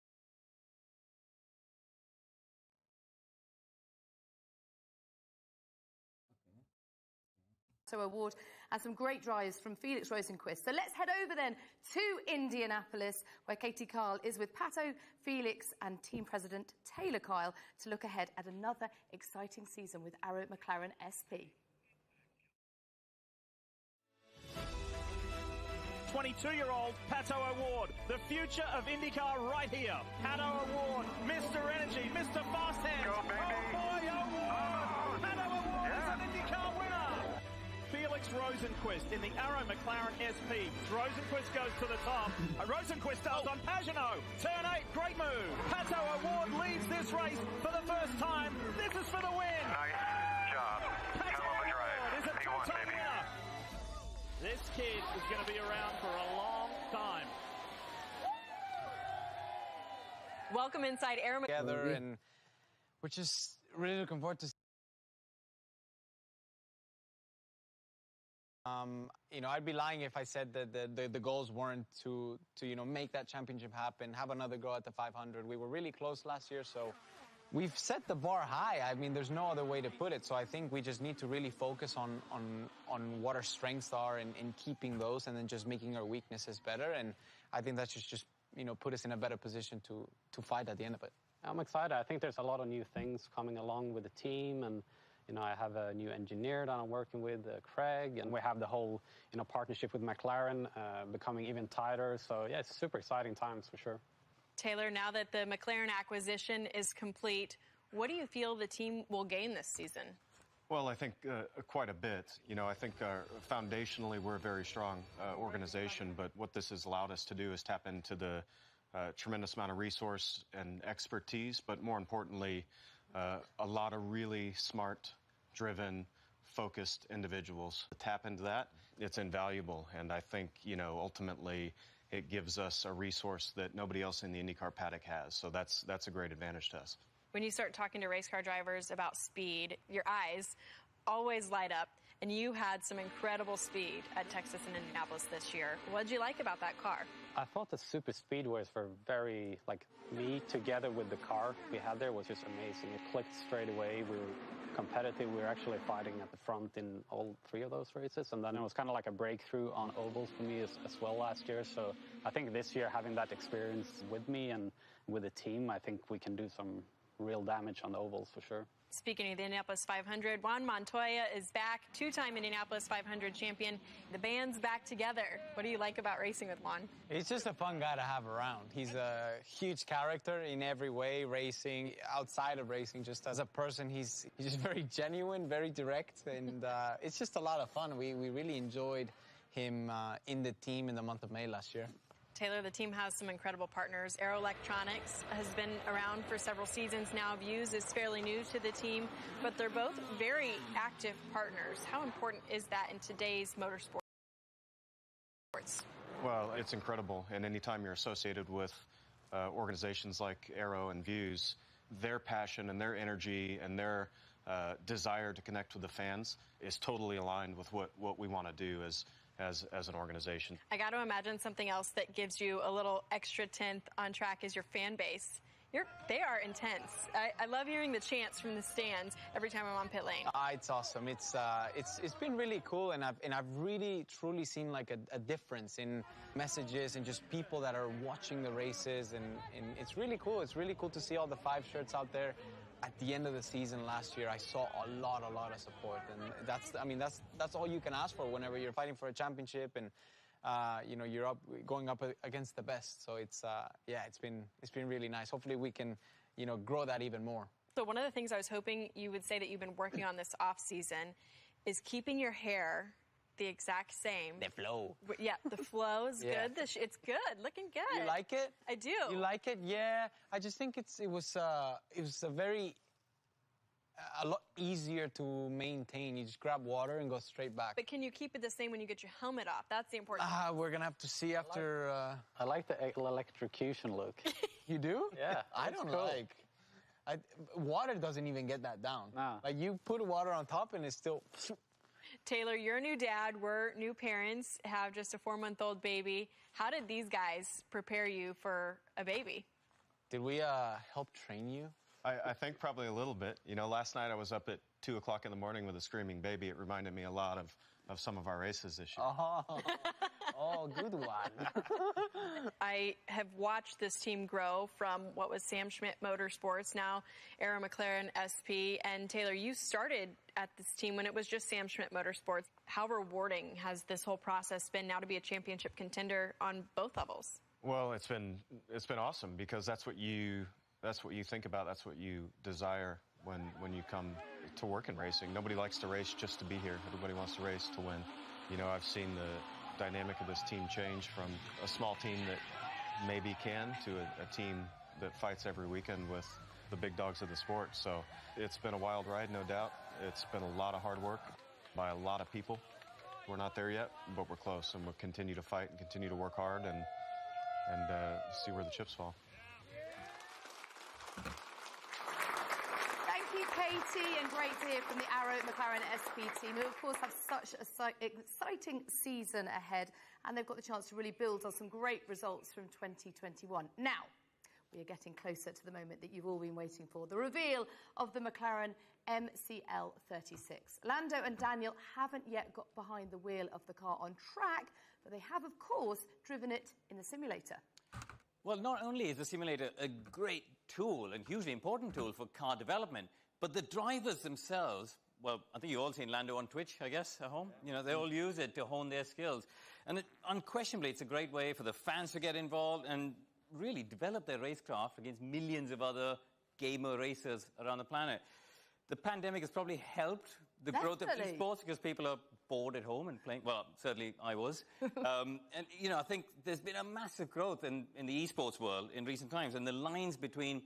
Award and some great drives from Felix Rosenqvist. So let's head over then to Indianapolis, where Katie Kyle is with Pato, Felix and team president Taylor Kyle to look ahead at another exciting season with Arrow McLaren SP. 22-year-old Pato Award, the future of IndyCar right here. Pato Award, Mr. Energy, Mr. Fast Hands. Go, baby. Oh boy, Award! Pato Award is an IndyCar winner. Felix Rosenqvist in the Arrow McLaren SP. Rosenqvist goes to the top. Rosenqvist does on Pagano. Turn 8, great move. Pato Award leads this race for the first time. This is for the win. Nice job. Pato Award is a two-time winner. This kid is going to be around for a long time. Welcome inside Arrow together, and we're just really looking forward to I'd be lying if I said that the goals weren't to make that championship happen, have another go at the 500. We were really close last year, so we've set the bar high. I mean, there's no other way to put it. So I think we just need to really focus on what our strengths are and keeping those, and then just making our weaknesses better. And I think that should just put us in a better position to fight at the end of it. I'm excited. I think there's a lot of new things coming along with the team, and I have a new engineer that I'm working with, Craig, and we have the whole, partnership with McLaren becoming even tighter. So yeah, it's super exciting times for sure. Taylor, now that the McLaren acquisition is complete, what do you feel the team will gain this season? Well, I think quite a bit. I think foundationally we're a very strong organization, but what this has allowed us to do is tap into the tremendous amount of resource and expertise, but more importantly, a lot of really smart, driven, focused individuals. To tap into that, it's invaluable, and I think, ultimately it gives us a resource that nobody else in the IndyCar paddock has, so that's a great advantage to us. When you start talking to race car drivers about speed, your eyes always light up, and you had some incredible speed at Texas and Indianapolis this year. What did you like about that car? I thought the super speedways were very, me together with the car we had there was just amazing. It clicked straight away. We were competitive. We were actually fighting at the front in all 3 of those races. And then it was kind of like a breakthrough on ovals for me as well last year. So I think this year, having that experience with me and with the team, I think we can do some real damage on the ovals for sure. Speaking of the Indianapolis 500, Juan Montoya is back, 2-time Indianapolis 500 champion. The band's back together. What do you like about racing with Juan? He's just a fun guy to have around. He's a huge character in every way, racing, outside of racing, just as a person. He's just very genuine, very direct, and it's just a lot of fun. We really enjoyed him in the team in the month of May last year. Taylor, the team has some incredible partners. Aero Electronics has been around for several seasons now. Views is fairly new to the team, but they're both very active partners. How important is that in today's motorsports? Well, it's incredible, and anytime you're associated with organizations like Aero and Views, their passion and their energy and their desire to connect with the fans is totally aligned with what we want to do as an organization. I got to imagine something else that gives you a little extra tenth on track is your fan base. They are intense. I love hearing the chants from the stands every time I'm on pit lane. It's awesome. It's been really cool, and I've really truly seen like a difference in messages and just people that are watching the races, and it's really cool. It's really cool to see all the 5 shirts out there. At the end of the season last year, I saw a lot of support, and that's all you can ask for whenever you're fighting for a championship and you're going up against the best. So it's been really nice. Hopefully we can grow that even more. So one of the things I was hoping you would say that you've been working on this off season is keeping your hair the exact same. The flow. Yeah, the flow is good. It's good, looking good. You like it? I do. You like it? Yeah. I just think it was a lot easier to maintain. You just grab water and go straight back. But can you keep it the same when you get your helmet off? That's the important thing. We're gonna have to see after. I like the electrocution look. You do? Yeah. I don't cool. like. Water doesn't even get that down. No. Like you put water on top and it's still. Taylor, you're a new dad. We're new parents, have just a 4-month-old baby. How did these guys prepare you for a baby? Did we help train you? I think probably a little bit. Last night I was up at 2 o'clock in the morning with a screaming baby. It reminded me a lot of some of our races this year. Oh, good one. I have watched this team grow from what was Sam Schmidt Motorsports, now Aero McLaren SP. And Taylor, you started at this team when it was just Sam Schmidt Motorsports. How rewarding has this whole process been now to be a championship contender on both levels? Well, it's been awesome because that's what you think about. That's what you desire when you come to work in racing. Nobody likes to race just to be here. Everybody wants to race to win. I've seen the dynamic of this team change from a small team that maybe can to a team that fights every weekend with the big dogs of the sport. So it's been a wild ride, no doubt. It's been a lot of hard work by a lot of people. We're not there yet, but we're close, and we'll continue to fight and continue to work hard and see where the chips fall. Thank you, Katie, and great to hear from the Aero McLaren SP team, who of course have such an exciting season ahead, and they've got the chance to really build on some great results from 2021. Now, we are getting closer to the moment that you've all been waiting for, the reveal of the McLaren MCL36. Lando and Daniel haven't yet got behind the wheel of the car on track, but they have, of course, driven it in the simulator. Well, not only is the simulator a great tool and hugely important tool for car development, but the drivers themselves, well, I think you've all seen Lando on Twitch, I guess, at home. They all use it to hone their skills. And unquestionably, it's a great way for the fans to get involved and really develop their racecraft against millions of other gamer racers around the planet. The pandemic has probably helped the growth of esports because people are bored at home and playing. Well, certainly I was. And, I think there's been a massive growth in the esports world in recent times. And the lines between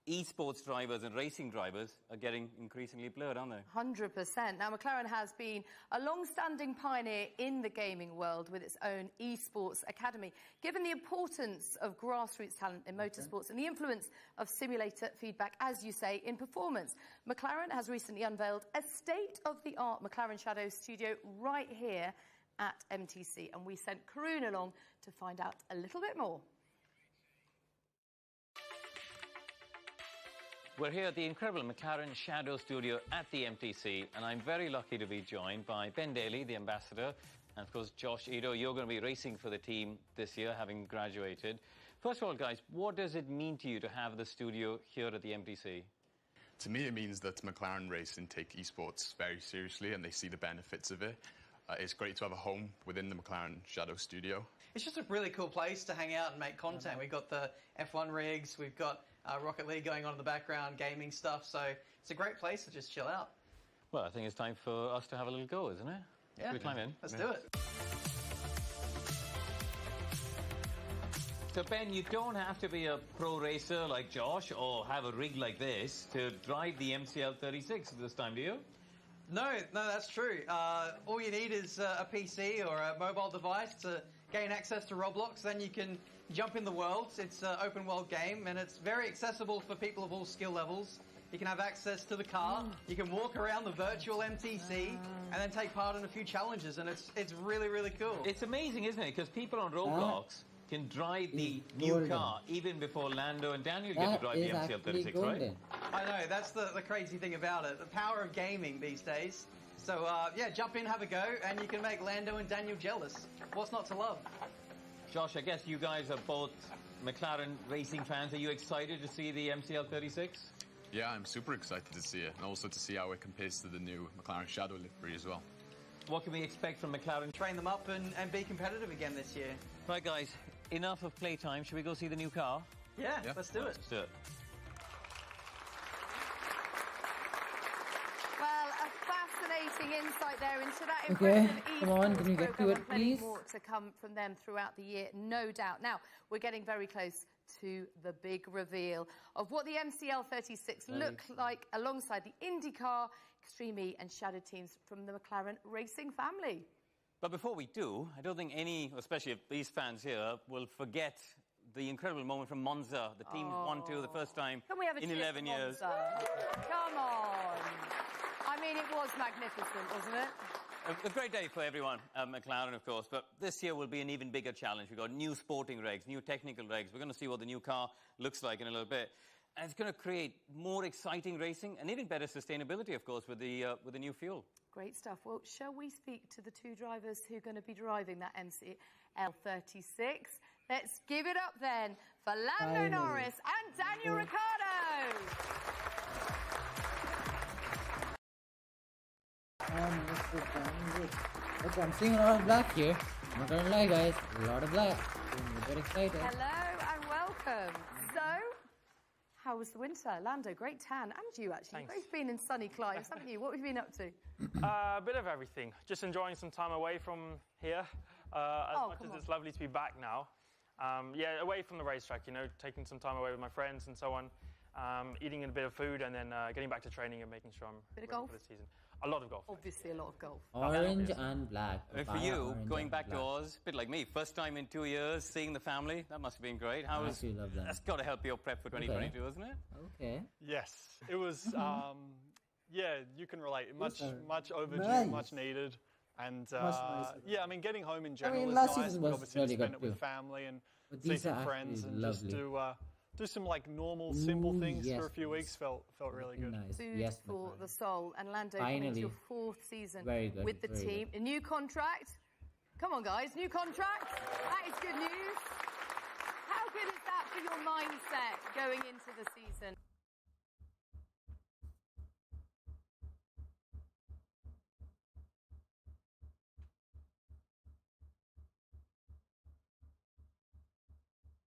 esports drivers and racing drivers are getting increasingly blurred, aren't they? 100%. Now, McLaren has been a long-standing pioneer in the gaming world with its own esports academy. Given the importance of grassroots talent in motorsports and the influence of simulator feedback, as you say, in performance, McLaren has recently unveiled a state-of-the-art McLaren Shadow studio right here at MTC. And we sent Karun along to find out a little bit more. We're here at the incredible McLaren Shadow Studio at the MTC, and I'm very lucky to be joined by Ben Daly, the ambassador, and of course Josh Ido. You're going to be racing for the team this year, having graduated. First of all, guys, what does it mean to you to have the studio here at the MTC? To me, it means that McLaren Racing take esports very seriously, and they see the benefits of it. It's great to have a home within the McLaren Shadow Studio. It's just a really cool place to hang out and make content. We've got the F1 rigs, we've got Rocket League going on in the background, gaming stuff, so it's a great place to just chill out. Well, I think it's time for us to have a little go, isn't it? Yeah. Should we climb in? Let's do it. So, Ben, you don't have to be a pro racer like Josh or have a rig like this to drive the MCL36 this time, do you? No, that's true. All you need is a PC or a mobile device to gain access to Roblox. Then you can jump in the world. It's an open world game, and it's very accessible for people of all skill levels. You can have access to the car. You can walk around the virtual MTC and then take part in a few challenges, and it's really, really cool. It's amazing, isn't it? Because people on Roblox can drive the new car even before Lando and Daniel get to drive the MCL36, right? I know, that's the crazy thing about it. The power of gaming these days. So, yeah, jump in, have a go, and you can make Lando and Daniel jealous. What's not to love? Josh, I guess you guys are both McLaren racing fans. Are you excited to see the MCL36? Yeah, I'm super excited to see it, and also to see how it compares to the new McLaren Shadow livery as well. What can we expect from McLaren? Train them up and be competitive again this year. Right, guys, enough of playtime. Should we go see the new car? Yeah, let's do it. Let's do it. Well, a fascinating insight there into that impressive come on, can you get to it, please? More to come from them throughout the year, no doubt. Now, we're getting very close to the big reveal of what the MCL36 looks like alongside the IndyCar, Extreme E and Shadow teams from the McLaren racing family. But before we do, I don't think any, especially these fans here, will forget the incredible moment from Monza. The teams won to the first time in 11 years. Come on. I mean, it was magnificent, wasn't it? A great day for everyone at McLaren, of course, but this year will be an even bigger challenge. We've got new sporting regs, new technical regs. We're going to see what the new car looks like in a little bit. And it's going to create more exciting racing and even better sustainability, of course, with the new fuel. Great stuff. Well, shall we speak to the two drivers who are going to be driving that MCL36? Let's give it up then for Lando Norris and Daniel Ricciardo. Look, I'm seeing a lot of black here. I'm not gonna lie, guys. A lot of black. I'm a bit excited. Hello and welcome. So, how was the winter? Lando, great tan. And you, actually. Thanks. You've both been in sunny climes, haven't you? What have you been up to? A bit of everything. Just enjoying some time away from here. As much as it's lovely to be back now. Yeah, away from the racetrack, you know, taking some time away with my friends and so on. Eating a bit of food and then getting back to training and making sure I'm ready for the season. A lot of golf. Obviously, a lot of golf. Orange and black. For you, going back to Oz, a bit like me, first time in 2 years, seeing the family, that must have been great. I actually love that. That's got to help your prep for 2022, isn't it? Okay. Yes, it was, yeah, you can relate. Much overdue, much needed. And, yeah, I mean, getting home in general is nice. But obviously, to spend it with family and see some friends and just do some like normal, simple things for a few weeks felt really good. Nice. Food for the soul. And Lando, coming to your 4th season with the team. A new contract. Come on, guys, new contract. That is good news. How good is that for your mindset going into the season?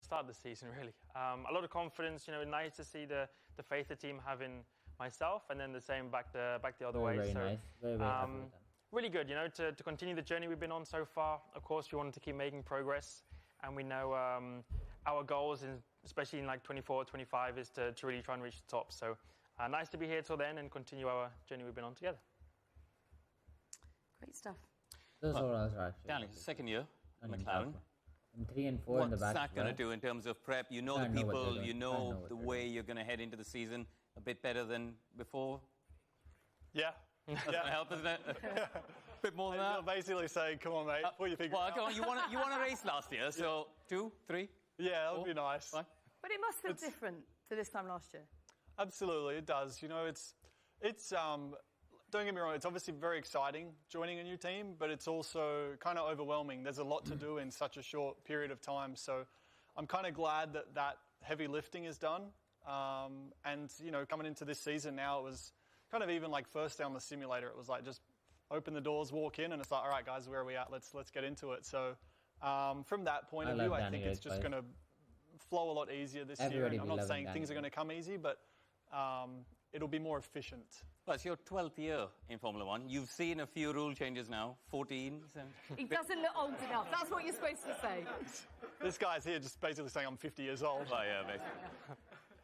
Start the season, really. A lot of confidence, you know, nice to see the faith the team have in myself and then the same back the other way. Very so, nice. Very happy with that. Really good, you know, to continue the journey we've been on so far. Of course, we wanted to keep making progress and we know our goals, especially in like 24, 25, is to really try and reach the top. So nice to be here till then and continue our journey we've been on together. Great stuff. Those are all right. Daniel, second year at McLaren. And 3 and 4 in the back. What's that going to do in terms of prep? You know the people, you know the way you're going to head into the season a bit better than before? Yeah. That's going to help, isn't it? A bit more than that? Basically saying, come on, mate, put your fingers out. Come on, you won a race last year, so 2, 3? Yeah, that would be nice. Fine. But it must feel different to this time last year. Absolutely, it does. You know, it's don't get me wrong, it's obviously very exciting joining a new team, but it's also kind of overwhelming. There's a lot to do in such a short period of time. So I'm kind of glad that heavy lifting is done. And, you know, coming into this season now, it was kind of even like first day on the simulator. It was like just open the doors, walk in, and it's like, all right, guys, where are we at? Let's get into it. So from that point of view, I think it's just going to flow a lot easier this year. I'm not saying things are going to come easy, but it'll be more efficient Well, it's your 12th year in Formula One. You've seen a few rule changes now, 14. He doesn't look old enough. That's what you're supposed to say. This guy's here just basically saying I'm 50 years old. Oh, yeah, basically.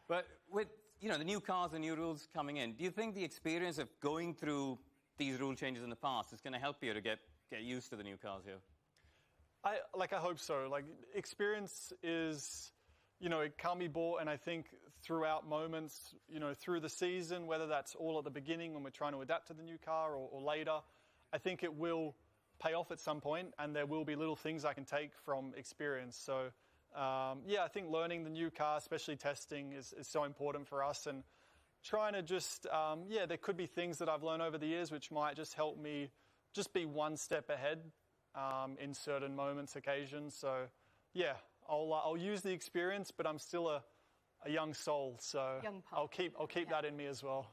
But with, the new cars and new rules coming in, do you think the experience of going through these rule changes in the past is going to help you to get used to the new cars here? I hope so. Like, experience is, it can't be bought, and I think throughout moments, through the season, whether that's all at the beginning when we're trying to adapt to the new car or later, I think it will pay off at some point, and there will be little things I can take from experience. So, I think learning the new car, especially testing, is so important for us, and trying to just, there could be things that I've learned over the years which might just help me just be one step ahead in certain moments, occasions. So, I'll use the experience, but I'm still a young soul, so I'll keep that in me as well.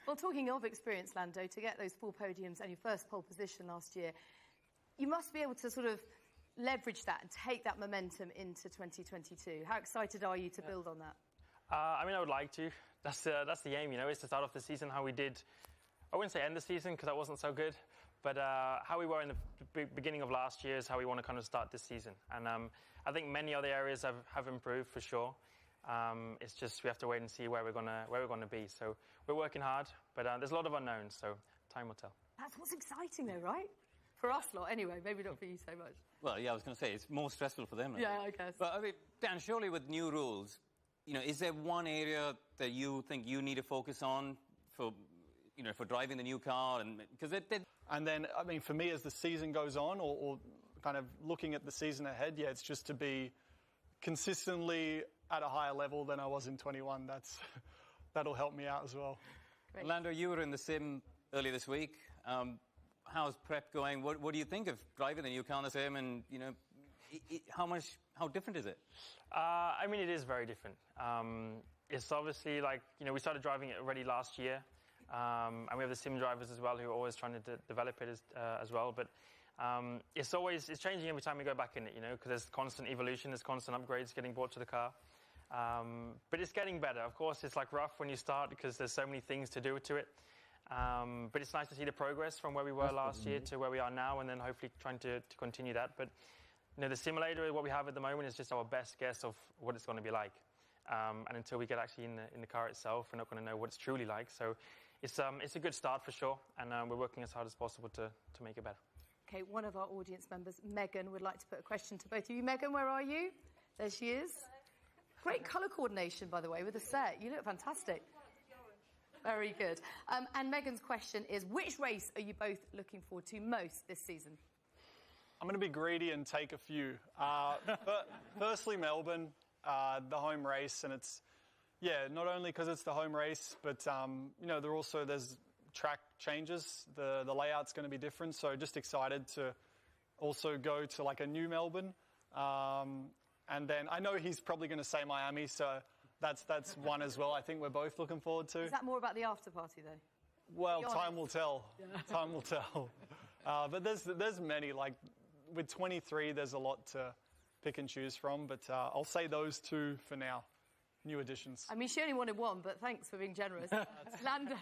Well, talking of experience, Lando, to get those 4 podiums and your first pole position last year, you must be able to sort of leverage that and take that momentum into 2022. How excited are you to build on that? I mean, I would like to. That's the aim, is to start off the season how we did. I wouldn't say end the season because that wasn't so good, but how we were in the beginning of last year is how we want to kind of start this season. And I think many other areas have improved for sure. It's just we have to wait and see where we're gonna be. So we're working hard, but there's a lot of unknowns. So time will tell. That's what's exciting, though, right? For us lot, anyway. Maybe not for you so much. Well, yeah, I was going to say it's more stressful for them. Yeah, I guess. But I mean, Dan, surely with new rules, is there one area that you think you need to focus on for driving the new car, and because And then, I mean, for me, as the season goes on, or kind of looking at the season ahead, it's just to be consistently at a higher level than I was in 21. That'll help me out as well. Great. Lando, you were in the sim earlier this week. How's prep going? What do you think of driving the new car in the sim, and how different is it? I mean, it is very different. It's obviously like, we started driving it already last year. And we have the sim drivers as well who are always trying to develop it as well. But it's changing every time we go back in it, because there's constant evolution, there's constant upgrades getting brought to the car. But it's getting better. Of course, it's like rough when you start because there's so many things to do to it. But it's nice to see the progress from where we were last year to where we are now, and then hopefully trying to continue that. But the simulator, what we have at the moment, is just our best guess of what it's going to be like. And until we get actually in the car itself, we're not going to know what it's truly like. So it's a good start for sure, and we're working as hard as possible to make it better. Okay, one of our audience members, Megan, would like to put a question to both of you. Megan, where are you? There she is. Great colour coordination, by the way, with the set. You look fantastic. Very good. And Megan's question is, which race are you both looking forward to most this season? I'm going to be greedy and take a few. Firstly, Melbourne, the home race, and it's, not only because it's the home race, but, there's track changes. The layout's going to be different, so just excited to also go to like a new Melbourne. And then I know he's probably going to say Miami, so that's one as well I think we're both looking forward to. Is that more about the after party, though? Well, time will tell. Yeah. Time will tell. But there's many. Like, with 23, there's a lot to pick and choose from, but I'll say those two for now. New additions. I mean, she only wanted one, but thanks for being generous. Lando.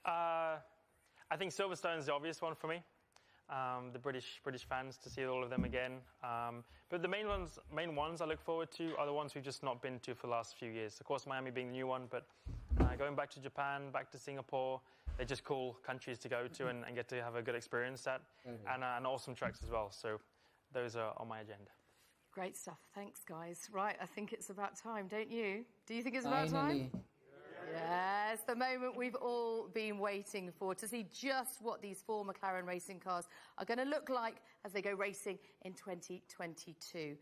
I think Silverstone's the obvious one for me. The British fans, to see all of them again. But the main ones I look forward to are the ones we've just not been to for the last few years. Of course, Miami being the new one, but going back to Japan, back to Singapore, they're just cool countries to go to and get to have a good experience at, and awesome tracks as well. So those are on my agenda. Great stuff. Thanks, guys. Right, I think it's about time, don't you? Do you think it's about time? Yes, the moment we've all been waiting for, to see just what these 4 McLaren racing cars are going to look like as they go racing in 2022.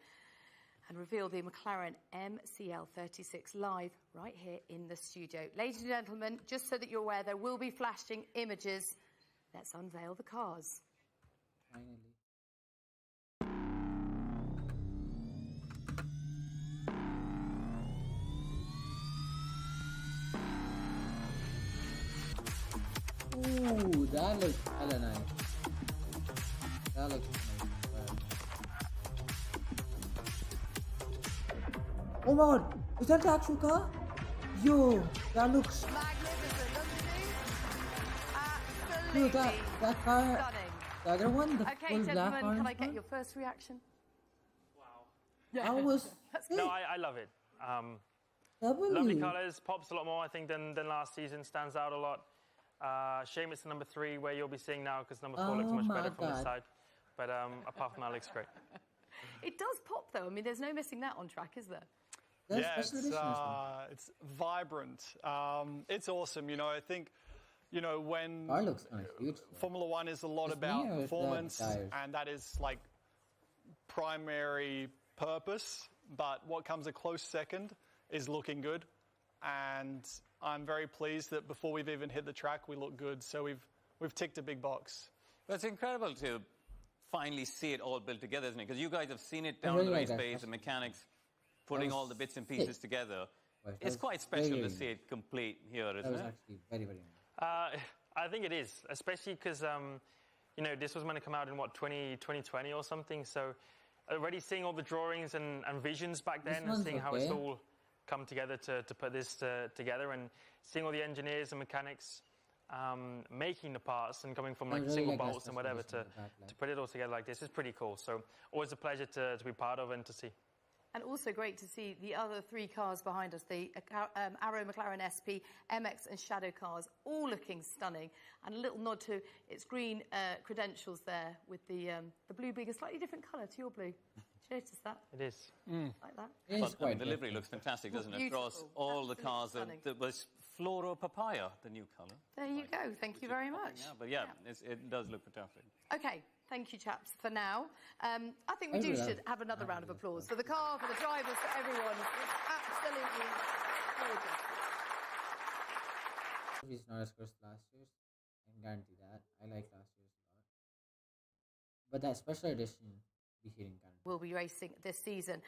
And reveal the McLaren MCL36 live right here in the studio. Ladies and gentlemen, just so that you're aware, there will be flashing images. Let's unveil the cars. Finally. Ooh, that looks hella nice. That looks nice. Oh my god, is that the actual car? Yo, that looks... Magnificent, doesn't it? Dude, that car, stunning. the other one, the Okay, full black gentlemen, can I orange get one? your first reaction? I was No, I love it. W. Lovely colours, pops a lot more, I think, than last season. Stands out a lot. Shame it's the number 3 where you'll be seeing now because number 4 looks much better from this side. But apart from that, looks great. It does pop, though. I mean, there's no missing that on track, is there? Yeah, it's vibrant. It's awesome. You know, I think, you know, when Formula 1 is a lot about performance, and that is like primary purpose, but what comes a close second is looking good. And I'm very pleased that before we've even hit the track, we look good. So we've ticked a big box. But it's incredible to finally see it all built together, isn't it? Because you guys have seen it down in the race base, the mechanics putting all the bits and pieces together. It's quite special to see it complete here, isn't it? That was actually very, very nice. I think it is, especially because, you know, this was meant to come out in, what, 2020 or something. So already seeing all the drawings and visions back then and seeing how it's all come together to put this together and seeing all the engineers and mechanics making the parts and coming from like single bolts and whatever to put it all together like this is pretty cool. So always a pleasure to be part of and to see. And also great to see the other 3 cars behind us, the Arrow McLaren SP, MX and Shadow cars, all looking stunning. And a little nod to its green credentials there with the blue being a slightly different colour to your blue. Did you notice that? It is. Like that? But, I mean, the livery looks fantastic, doesn't it? Across all the cars. That was Floro Papaya, the new colour. There you go. Thank you very much. Yeah, but yeah, it does look fantastic. Okay, thank you, chaps, for now. I think we should have another round of applause for the car, for the drivers, for everyone. It's absolutely gorgeous. It's not as good as last year's. I can guarantee that. I like last year's a lot. But that special edition, we hitting guarantee. Will be racing this season.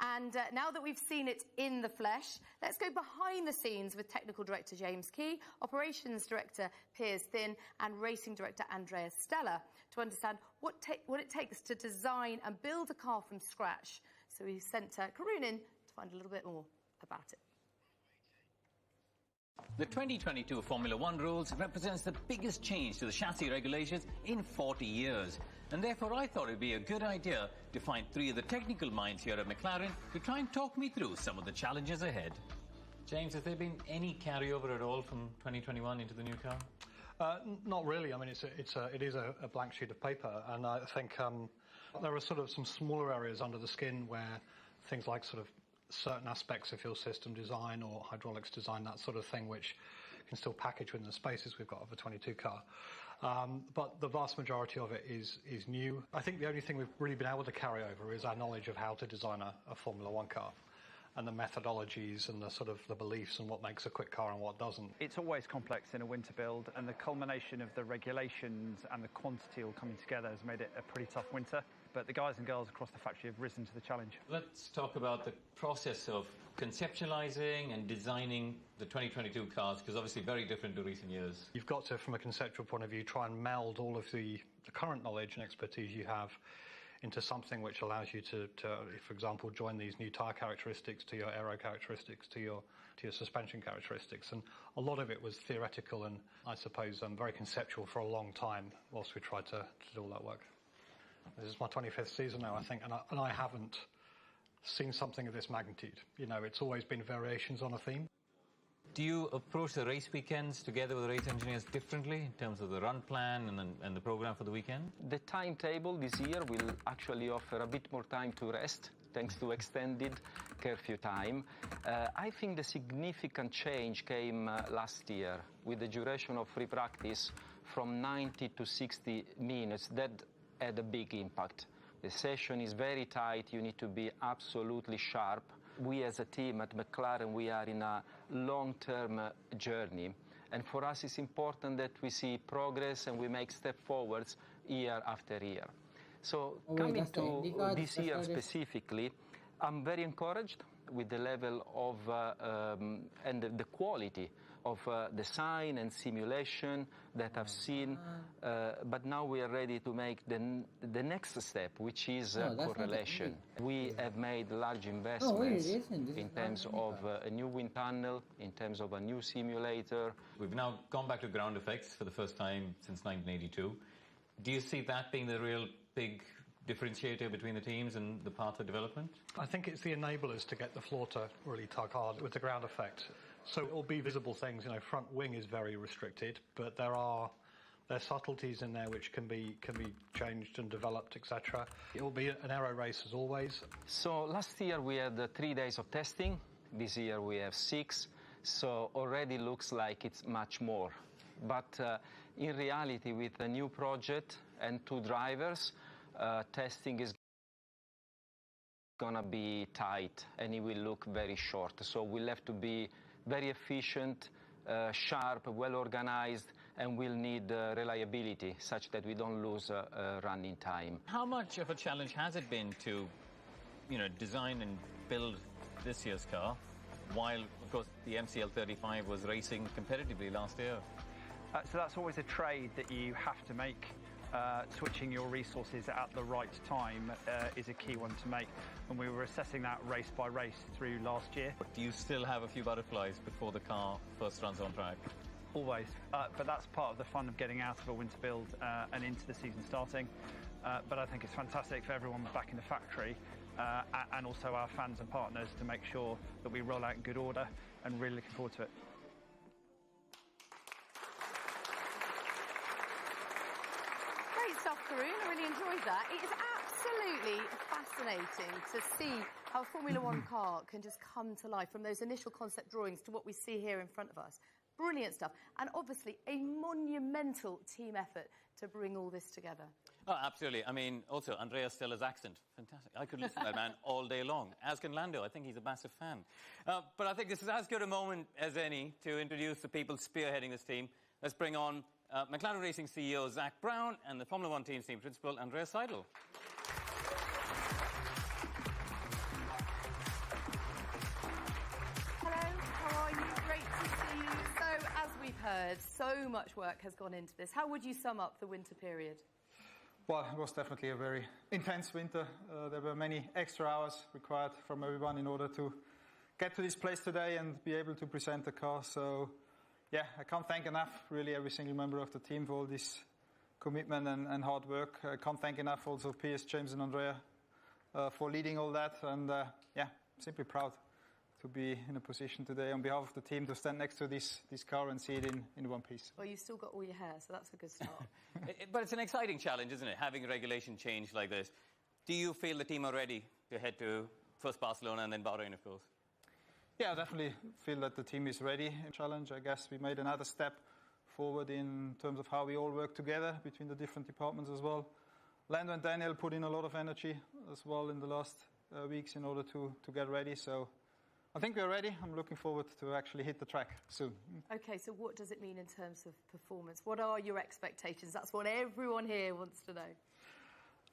And now that we've seen it in the flesh, let's go behind the scenes with Technical Director James Key, Operations Director Piers Thin, and Racing Director Andrea Stella to understand what it takes to design and build a car from scratch. So we sent Karun in to find a little bit more about it. The 2022 Formula 1 rules represents the biggest change to the chassis regulations in 40 years. And therefore I thought it'd be a good idea to find 3 of the technical minds here at McLaren to try and talk me through some of the challenges ahead. James, has there been any carryover at all from 2021 into the new car? Not really. I mean, it is a blank sheet of paper, and I think there are sort of some smaller areas under the skin where things like sort of certain aspects of fuel system design or hydraulics design, that sort of thing, which can still package within the spaces we've got of a 22 car. But the vast majority of it is new. I think the only thing we've really been able to carry over is our knowledge of how to design a Formula 1 car and the methodologies and the sort of the beliefs and what makes a quick car and what doesn't. It's always complex in a winter build, and the culmination of the regulations and the quantity all coming together has made it a pretty tough winter. But the guys and girls across the factory have risen to the challenge. Let's talk about the process of conceptualizing and designing the 2022 cars, because obviously very different to recent years. You've got to, from a conceptual point of view, try and meld all of the current knowledge and expertise you have into something which allows you to, for example, join these new tyre characteristics to your aero characteristics, to your suspension characteristics. And a lot of it was theoretical and, I suppose, very conceptual for a long time whilst we tried to do all that work. This is my 25th season now, I think, and I haven't seen something of this magnitude. You know, it's always been variations on a theme. Do you approach the race weekends together with the race engineers differently in terms of the run plan and the program for the weekend? The timetable this year will actually offer a bit more time to rest, thanks to extended curfew time. I think the significant change came last year with the duration of free practice from 90 to 60 minutes. That had a big impact. The session is very tight. You need to be absolutely sharp. We as a team at McLaren, we are in a long-term journey. And for us, it's important that we see progress and we make step forwards year after year. So coming to this year specifically, I'm very encouraged with the level of and the quality of design and simulation that I've seen, but now we are ready to make the next step, which is correlation. We have made large investments in terms of a new wind tunnel, in terms of a new simulator. We've now gone back to ground effects for the first time since 1982. Do you see that being the real big differentiator between the teams and the path of development? I think it's the enablers to get the floor to really tug hard with the ground effect. So it'll be visible things, front wing is very restricted, but there are subtleties in there which can be changed and developed, etc. It will be an aero race as always. So last year we had 3 days of testing. This year we have 6. So already looks like it's much more. But in reality, with a new project and 2 drivers, testing is gonna be tight and it will look very short. So we'll have to be very efficient, sharp, well organized, and we'll need reliability such that we don't lose running time. How much of a challenge has it been to, design and build this year's car, while, of course, the MCL35 was racing competitively last year? So that's always a trade that you have to make. Switching your resources at the right time is a key one to make, and we were assessing that race by race through last year. Do you still have a few butterflies before the car first runs on track? Always, but that's part of the fun of getting out of a winter build and into the season starting. But I think it's fantastic for everyone back in the factory and also our fans and partners to make sure that we roll out in good order, and really looking forward to it. Great stuff, Karun. I really enjoyed that. It is absolutely fascinating to see how a Formula One car can just come to life from those initial concept drawings to what we see here in front of us. Brilliant stuff. And obviously a monumental team effort to bring all this together. Oh, absolutely. I mean, also, Andrea Stella's accent. Fantastic. I could listen to that man all day long. As can Lando. I think he's a massive fan. But I think this is as good a moment as any to introduce the people spearheading this team. Let's bring on McLaren Racing CEO Zak Brown and the Formula One team principal Andrea Seidel. Hello, how are you? Great to see you. So, as we've heard, so much work has gone into this. How would you sum up the winter period? Well, it was definitely a very intense winter. There were many extra hours required from everyone in order to get to this place today and be able to present the car. So, yeah, I can't thank enough, really, every single member of the team for all this commitment and hard work. I can't thank enough also Piers, James and Andrea for leading all that. And, yeah, simply proud to be in a position today on behalf of the team to stand next to this car and see it in one piece. Well, you've still got all your hair, so that's a good start. But it's an exciting challenge, isn't it, having a regulation change like this? Do you feel the team are ready to head to first Barcelona and then Bahrain, of course? Yeah, I definitely feel that the team is ready. Challenge, I guess we made another step forward in terms of how we all work together between the different departments as well. Lando and Daniel put in a lot of energy as well in the last weeks in order to get ready. So I think we're ready. I'm looking forward to actually hit the track soon. Okay, so what does it mean in terms of performance? What are your expectations? That's what everyone here wants to know.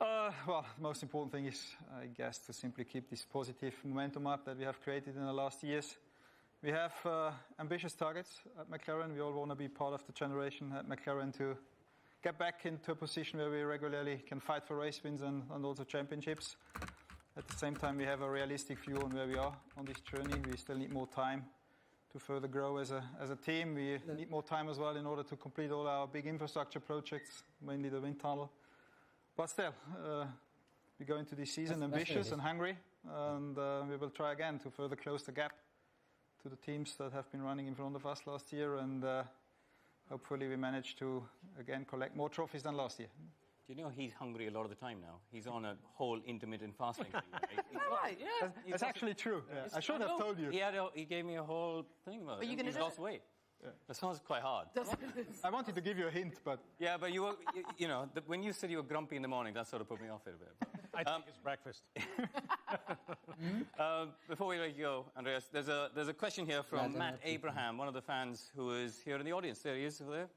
Well, the most important thing is, I guess, to simply keep this positive momentum up that we have created in the last years. We have ambitious targets at McLaren. We all want to be part of the generation at McLaren to get back into a position where we regularly can fight for race wins and also championships. At the same time, we have a realistic view on where we are on this journey. We still need more time to further grow as a team. We need more time as well in order to complete all our big infrastructure projects, mainly the wind tunnel. But still, we go into this season ambitious and hungry, and we will try again to further close the gap to the teams that have been running in front of us last year, and hopefully we manage to, again, collect more trophies than last year. Do you know he's hungry a lot of the time now? He's on a whole intermittent fasting thing. Right? Yeah. That's actually true. Yeah. I should have told you. He gave me a whole thing about it. He's lost weight. Yeah. That sounds quite hard. I wanted to give you a hint, but... Yeah, but you were, when you said you were grumpy in the morning, that sort of put me off it a bit. I think it's breakfast. Before we let you go, Andreas, there's a question here from Matt Abraham, one of the fans who is here in the audience. There he is, over there.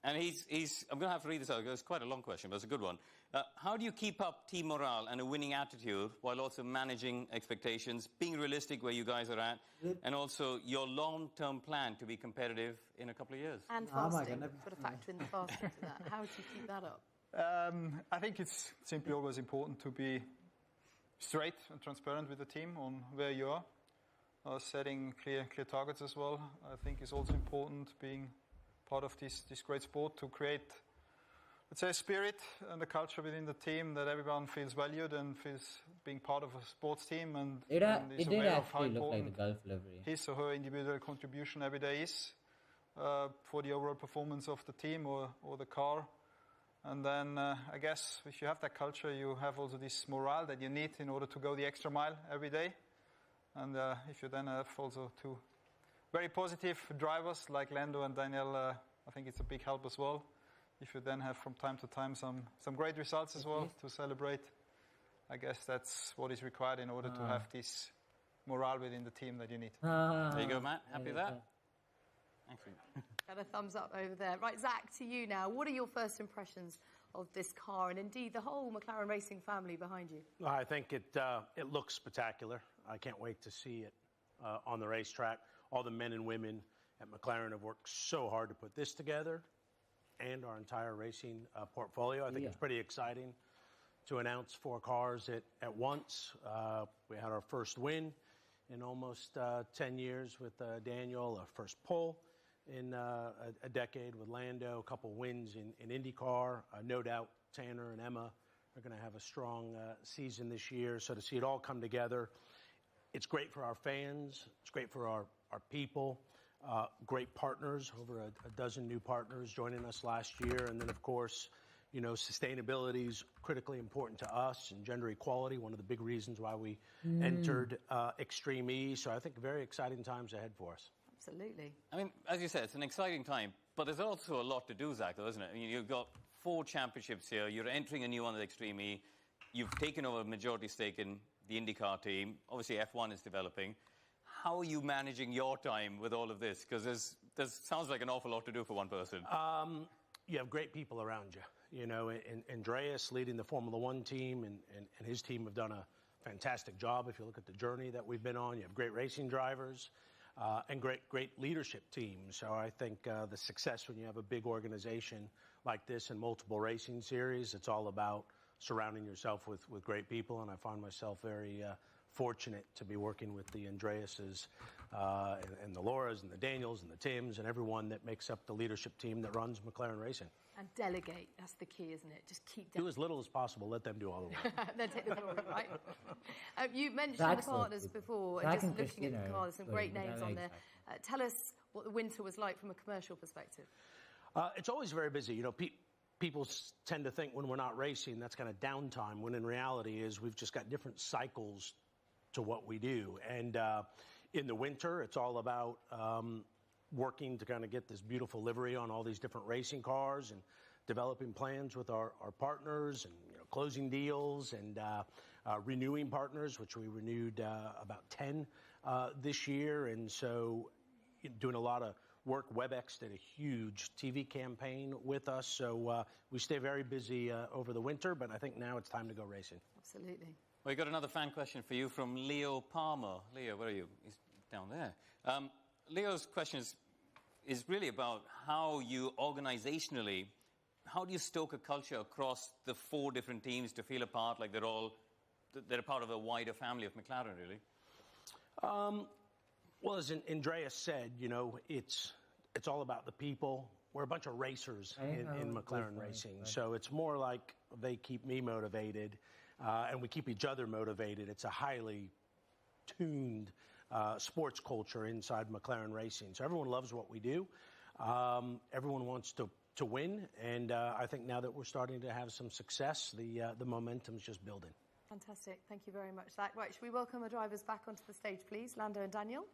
And I'm going to have to read this out because it's quite a long question, but it's a good one. How do you keep up team morale and a winning attitude while also managing expectations, being realistic where you guys are at, and also your long-term plan to be competitive in a couple of years? And fasting. Got to factor in the fasting to that. How do you keep that up? I think it's simply always important to be straight and transparent with the team on where you are. Setting clear targets as well, I think, is also important, being part of this great sport, to create, let's say, a spirit and a culture within the team that everyone feels valued and feels being part of a sports team and It is did aware of how actually look like important the Gulf livery. his or her individual contribution every day is for the overall performance of the team or the car. And then I guess if you have that culture, you have also this morale that you need in order to go the extra mile every day. And if you then have also two very positive drivers like Lando and Daniel, I think it's a big help as well. If you then have from time to time some great results as well to celebrate, I guess that's what is required in order to have this morale within the team that you need. There you go, Matt. Happy with that? Excellent. Got a thumbs up over there. Right, Zach, to you now. What are your first impressions of this car and indeed the whole McLaren racing family behind you? I think it looks spectacular. I can't wait to see it on the racetrack. All the men and women at McLaren have worked so hard to put this together and our entire racing portfolio. I think it's pretty exciting to announce 4 cars at once. We had our first win in almost 10 years with Daniel, our first pole in a decade with Lando, a couple wins in IndyCar. No doubt Tanner and Emma are going to have a strong season this year. So to see it all come together, it's great for our fans. It's great for our people. Great partners, over a dozen new partners joining us last year. And then, of course, you know, sustainability is critically important to us, and gender equality, one of the big reasons why we entered Extreme E. So I think very exciting times ahead for us. Absolutely. I mean, as you said, it's an exciting time, but there's also a lot to do, Zach, though, isn't it? I mean, you've got 4 championships here. You're entering a new one with Extreme E. You've taken over a majority stake in the IndyCar team. Obviously, F1 is developing. How are you managing your time with all of this? Because there's sounds like an awful lot to do for one person. You have great people around you. You know, Andreas leading the Formula 1 team and his team have done a fantastic job. If you look at the journey that we've been on, you have great racing drivers and great leadership teams. So I think the success when you have a big organization like this and multiple racing series, it's all about surrounding yourself with great people. And I find myself very fortunate to be working with the Andreases and the Lauras and the Daniels and the Tims and everyone that makes up the leadership team that runs McLaren Racing. And delegate, that's the key, isn't it? Just keep Do as little as possible, let them do all the work. Then take the glory, right? You mentioned the partners before, and just looking at the cars, some great names on there. Tell us what the winter was like from a commercial perspective. It's always very busy. You know, people tend to think when we're not racing, that's kind of downtime, when in reality is we've just got different cycles to what we do. And in the winter, it's all about working to kind of get this beautiful livery on all these different racing cars and developing plans with our partners and, you know, closing deals and renewing partners, which we renewed about 10 this year. And so doing a lot of work. WebEx did a huge TV campaign with us. So we stay very busy over the winter, but I think now it's time to go racing. Absolutely. Well, we got another fan question for you from Leo Palmer. Leo, where are you? He's down there. Leo's question is really about how you organizationally, how do you stoke a culture across the 4 different teams to feel a part, like they're a part of a wider family of McLaren, really? Well, as Andreas said, you know, it's all about the people. We're a bunch of racers in McLaren Racing. Right. So it's more like they keep me motivated, and we keep each other motivated. It's a highly tuned sports culture inside McLaren Racing. So everyone loves what we do. Everyone wants to win. And I think now that we're starting to have some success, the momentum's just building. Fantastic. Thank you very much, Zach. Right, should we welcome our drivers back onto the stage, please? Lando and Daniel.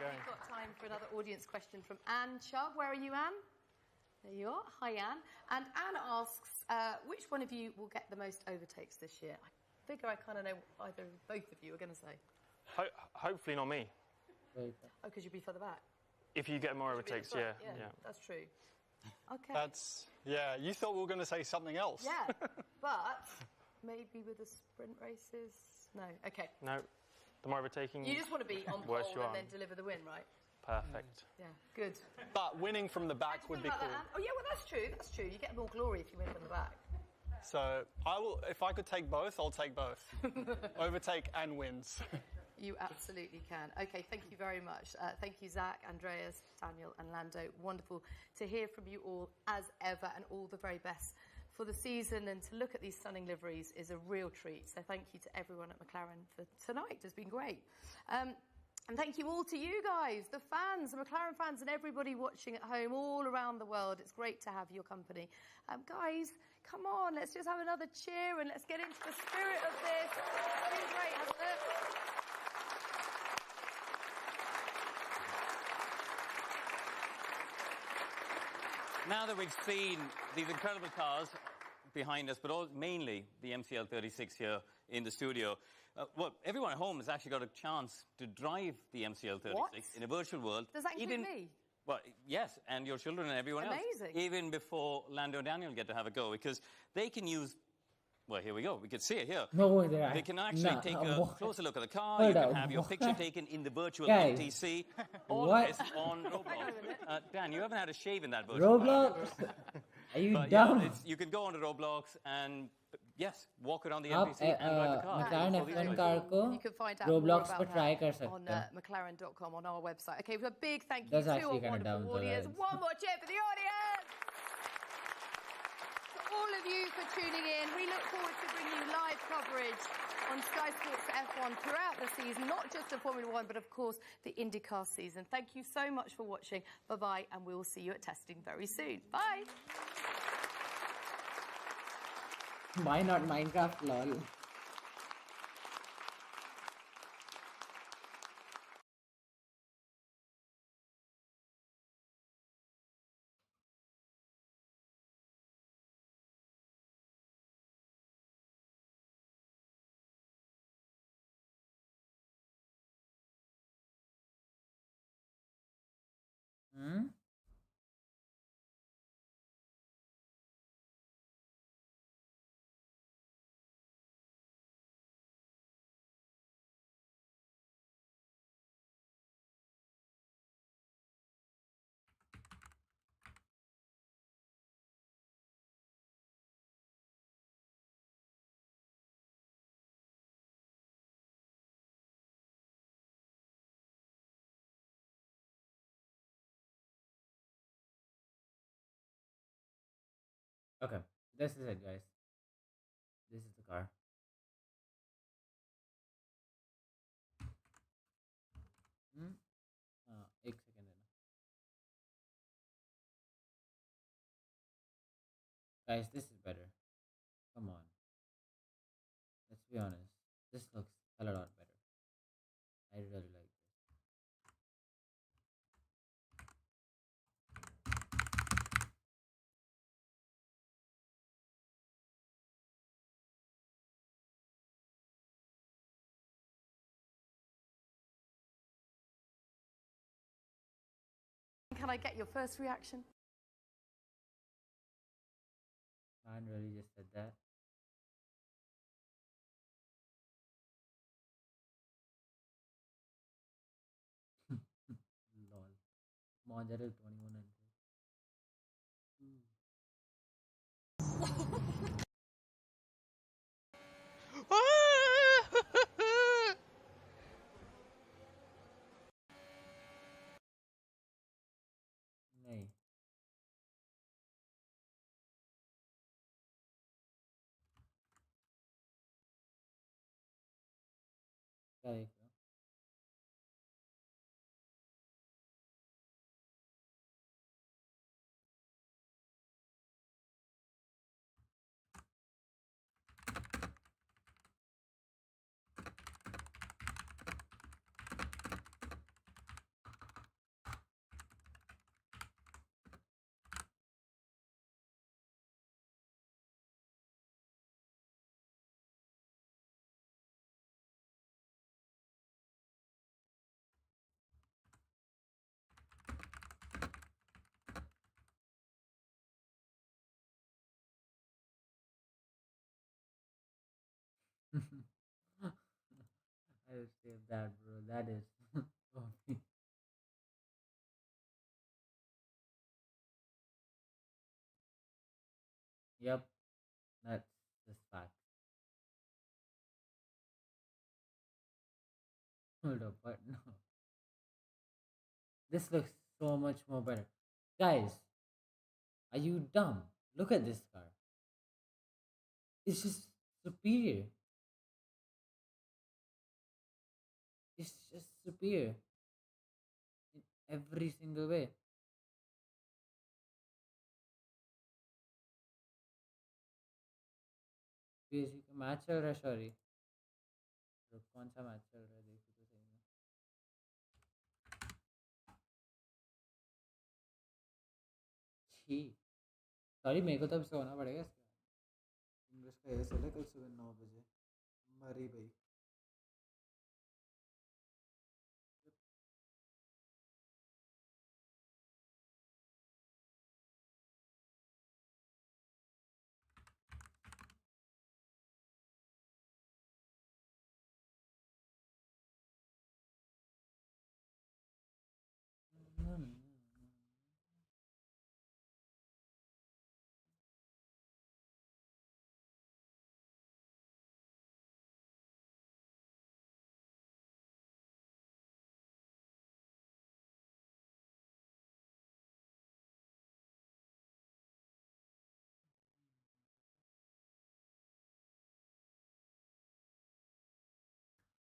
We've got time for another audience question from Anne Chubb. Where are you, Anne? There you are. Hi, Anne. And Anne asks, which one of you will get the most overtakes this year? I figure I kind of know either both of you are going to say. Hopefully not me. Oh, because you'd be further back. If you get more overtakes, yeah. That's true. Okay. Yeah, you thought we were going to say something else. Yeah, but maybe with the sprint races? No, okay. No, the more overtaking. You just want to be on pole and then deliver the win, right? Perfect. Yeah, good. But winning from the back would be cool. Oh, yeah, well, that's true. That's true. You get more glory if you win from the back. So if I could take both, I'll take both. Overtake and wins. You absolutely can. Okay, thank you very much. Thank you, Zach, Andreas, Daniel, and Lando. Wonderful to hear from you all as ever, and all the very best for the season. And to look at these stunning liveries is a real treat. So thank you to everyone at McLaren for tonight. It's been great. And thank you all to you guys, the fans, the McLaren fans, and everybody watching at home all around the world. It's great to have your company. Guys, come on, let's just have another cheer and let's get into the spirit of this. It's been great, hasn't it? Now that we've seen these incredible cars behind us, but mainly the MCL36 here in the studio, well, everyone at home has actually got a chance to drive the MCL36 in a virtual world. Does that include me? Well, yes, and your children and everyone else. Even before Lando and Daniel get to have a go, because they can use... Well, here we go. We can see it here. No, they can actually take a closer look at the car. You can have your picture taken in the virtual NTC. All of this on Roblox. Dan, you haven't had a shave in that virtual Roblox? Are you dumb? Yeah, you can go onto Roblox and, yes, walk around the NTC and ride the car. McLaren F1 car ko You can find out Roblox more पर about try कर that on सकते हैं. McLaren.com on our website. Okay, a big thank you That's to actually our kinda dumb, wonderful though, audience. guys. One more cheer for the audience! To all of you for tuning in. We look forward to bringing you live coverage on Sky Sports F1 throughout the season, not just the Formula 1, but of course the IndyCar season. Thank you so much for watching. Bye-bye, and we will see you at testing very soon. Bye! Why not Minecraft, lol? Hmm? Okay, this is it, guys. This is the car. एक second देना. Guys, this is better. Come on. Let's be honest. This looks a lot better. I really like this. Can I get your first reaction? Man really just said that. Lol. Model 2100. नहीं. क्या देख रहे हो? I'll save that, bro. That is. OP. Yep, that's just fact. Hold up, but no. This looks so much more better. Guys, are you dumb? Look at this car. It's just superior. It's just superior in every single way. PSG का match चल रहा है sorry कौन सा match चल रहा है देखो तो सही में छी सॉरी मेरे को तो अब सोना पड़ेगा इसका इंग्लिश का ये चले कल सुबह 9 बजे मरी भाई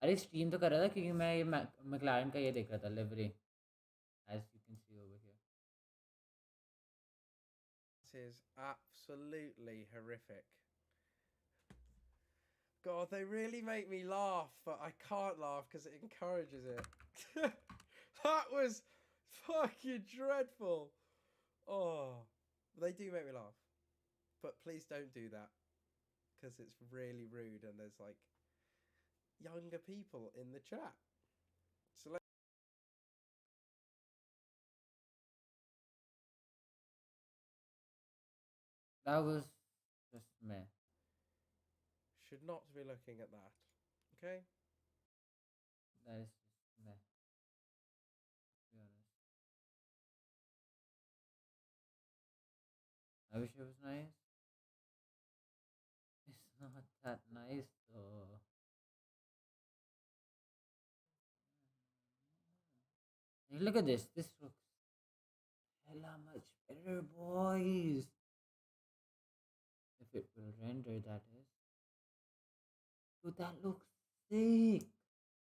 अरे स्ट्रीम तो कर रहा था क्योंकि मैं ये मैक्लारन का ये देख रहा था livery as you can see over here This is absolutely horrific. God, they really make me laugh, but I can't laugh because it encourages it. That was fucking dreadful. Oh, they do make me laugh. But please don't do that because it's really rude and there's like younger people in the chat. So that was just meh. Should not be looking at that. Okay? That is just meh. To be honest. I wish it was nice. It's not that nice though. Hey, look at this. This looks hella much better, boys. If it will render, that is. Dude, that looks sick.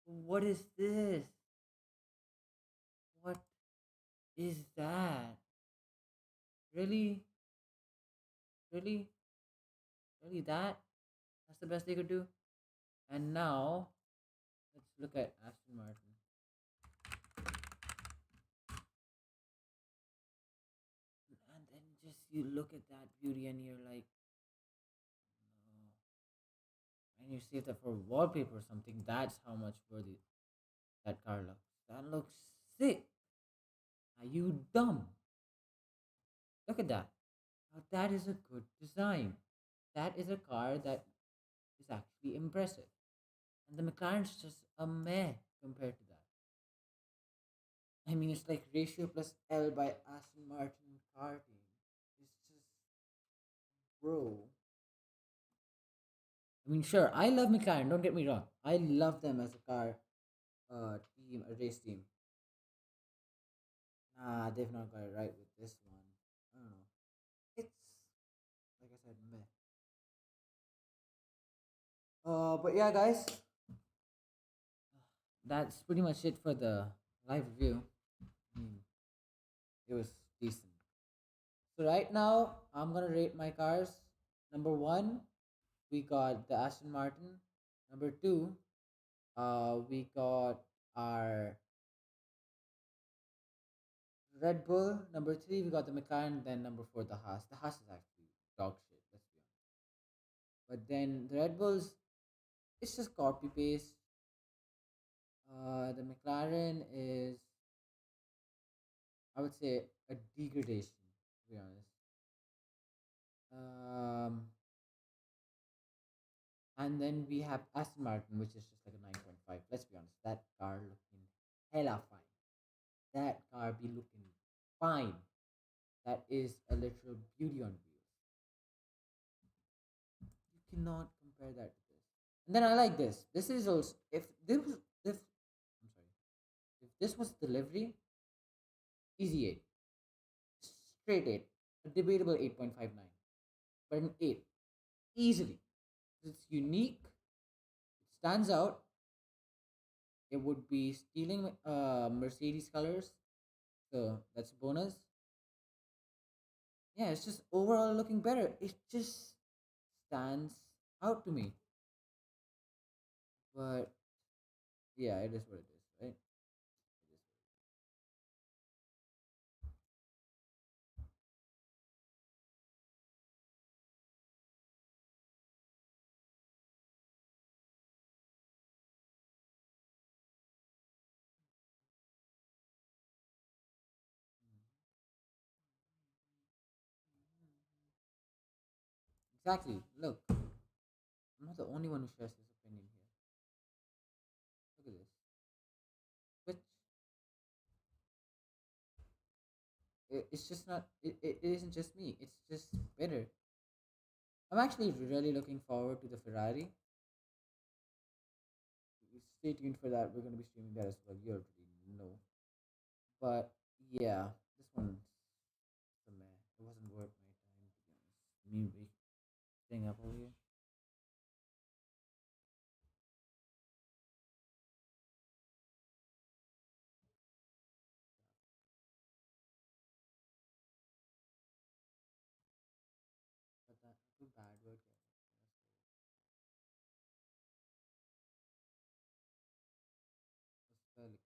What is this? What is that? Really? Really? Really that? That's the best they could do? And now, let's look at Aston Martin. And then just you look at that beauty and you're like, and you save that for wallpaper or something, that's how much worthy that car looks. That looks sick. Are you dumb? Look at that. Now that is a good design. That is a car that is actually impressive. And the McLaren's just a meh compared to that. I mean, it's like ratio plus L by Aston Martin car team. It's just, bro. I mean, sure, I love McLaren, don't get me wrong. I love them as a car team, a race team. Nah, they've not got it right with this one. I don't know. It's, like I said, meh. But yeah, guys, that's pretty much it for the live review. It was decent. So right now, I'm gonna rate my cars. Number 1, we got the Aston Martin. Number 2, we got our Red Bull. Number 3, we got the McLaren. Then number 4, the Haas. The Haas is actually dog shit, let's be honest. But then the Red Bulls, it's just copy paste. The McLaren is, I would say, a degradation, to be honest. And then we have Aston Martin, which is just like a 9.5. Let's be honest, that car looking hella fine. That car be looking fine. That is a literal beauty on wheels. You cannot compare that to this. And then I like this. This is also, if this was the livery, easy 8, straight 8, a debatable 8.59, but an 8 easily. It's unique, it stands out. It would be stealing Mercedes colors, so that's a bonus. Yeah, it's just overall looking better. It just stands out to me. But yeah, it is what it is, right? Exactly. Look, I'm not the only one who shares this opinion here. Look at this. But it's just not. It isn't just me. It's just better. I'm actually really looking forward to the Ferrari. Stay tuned for that. We're going to be streaming that as well. You already know. But yeah, this one's a meh. It wasn't worth my time, to be honest. Me wasting up over here. But that's too bad word. It's fairly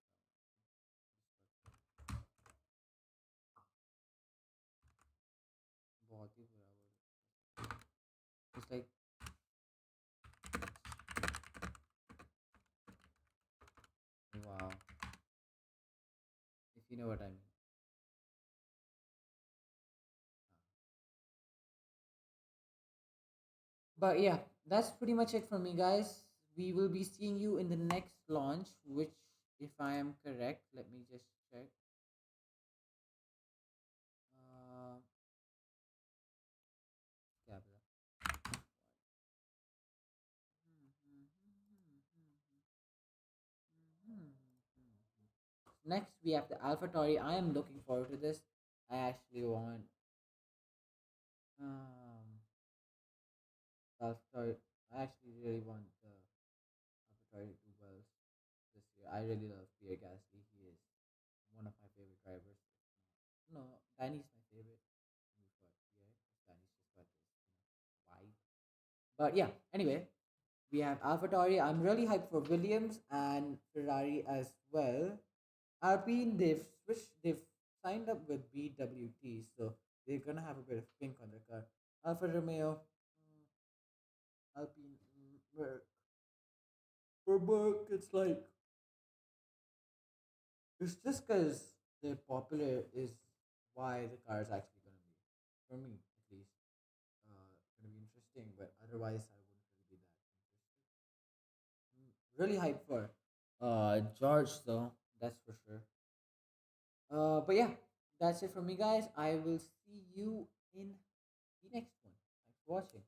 it's like wow, if you know what I mean. But yeah, that's pretty much it from me, guys. We will be seeing you in the next launch, which, if I am correct, let me just check. क्या बोला? Next, we have the AlphaTauri. I am looking forward to this. I actually want AlphaTauri. I actually really want the AlphaTauri to do well this year. I really love Pierre Gasly. He is one of my favorite drivers. No, Danny's my favorite. Danny's just got this vibe. But yeah, anyway, we have AlphaTauri. I'm really hyped for Williams and Ferrari as well. Alpine, they've signed up with BWT, so they're gonna have a bit of pink on their car. Alfa Romeo, Alpine, Merc. For Merc, it's like it's just because they're popular is why the car is actually gonna be, for me at least, gonna be interesting. But otherwise, I wouldn't really be that interested. Really hyped for George though, that's for sure. But yeah, that's it from me, guys. I will see you in the next one. Thanks for watching.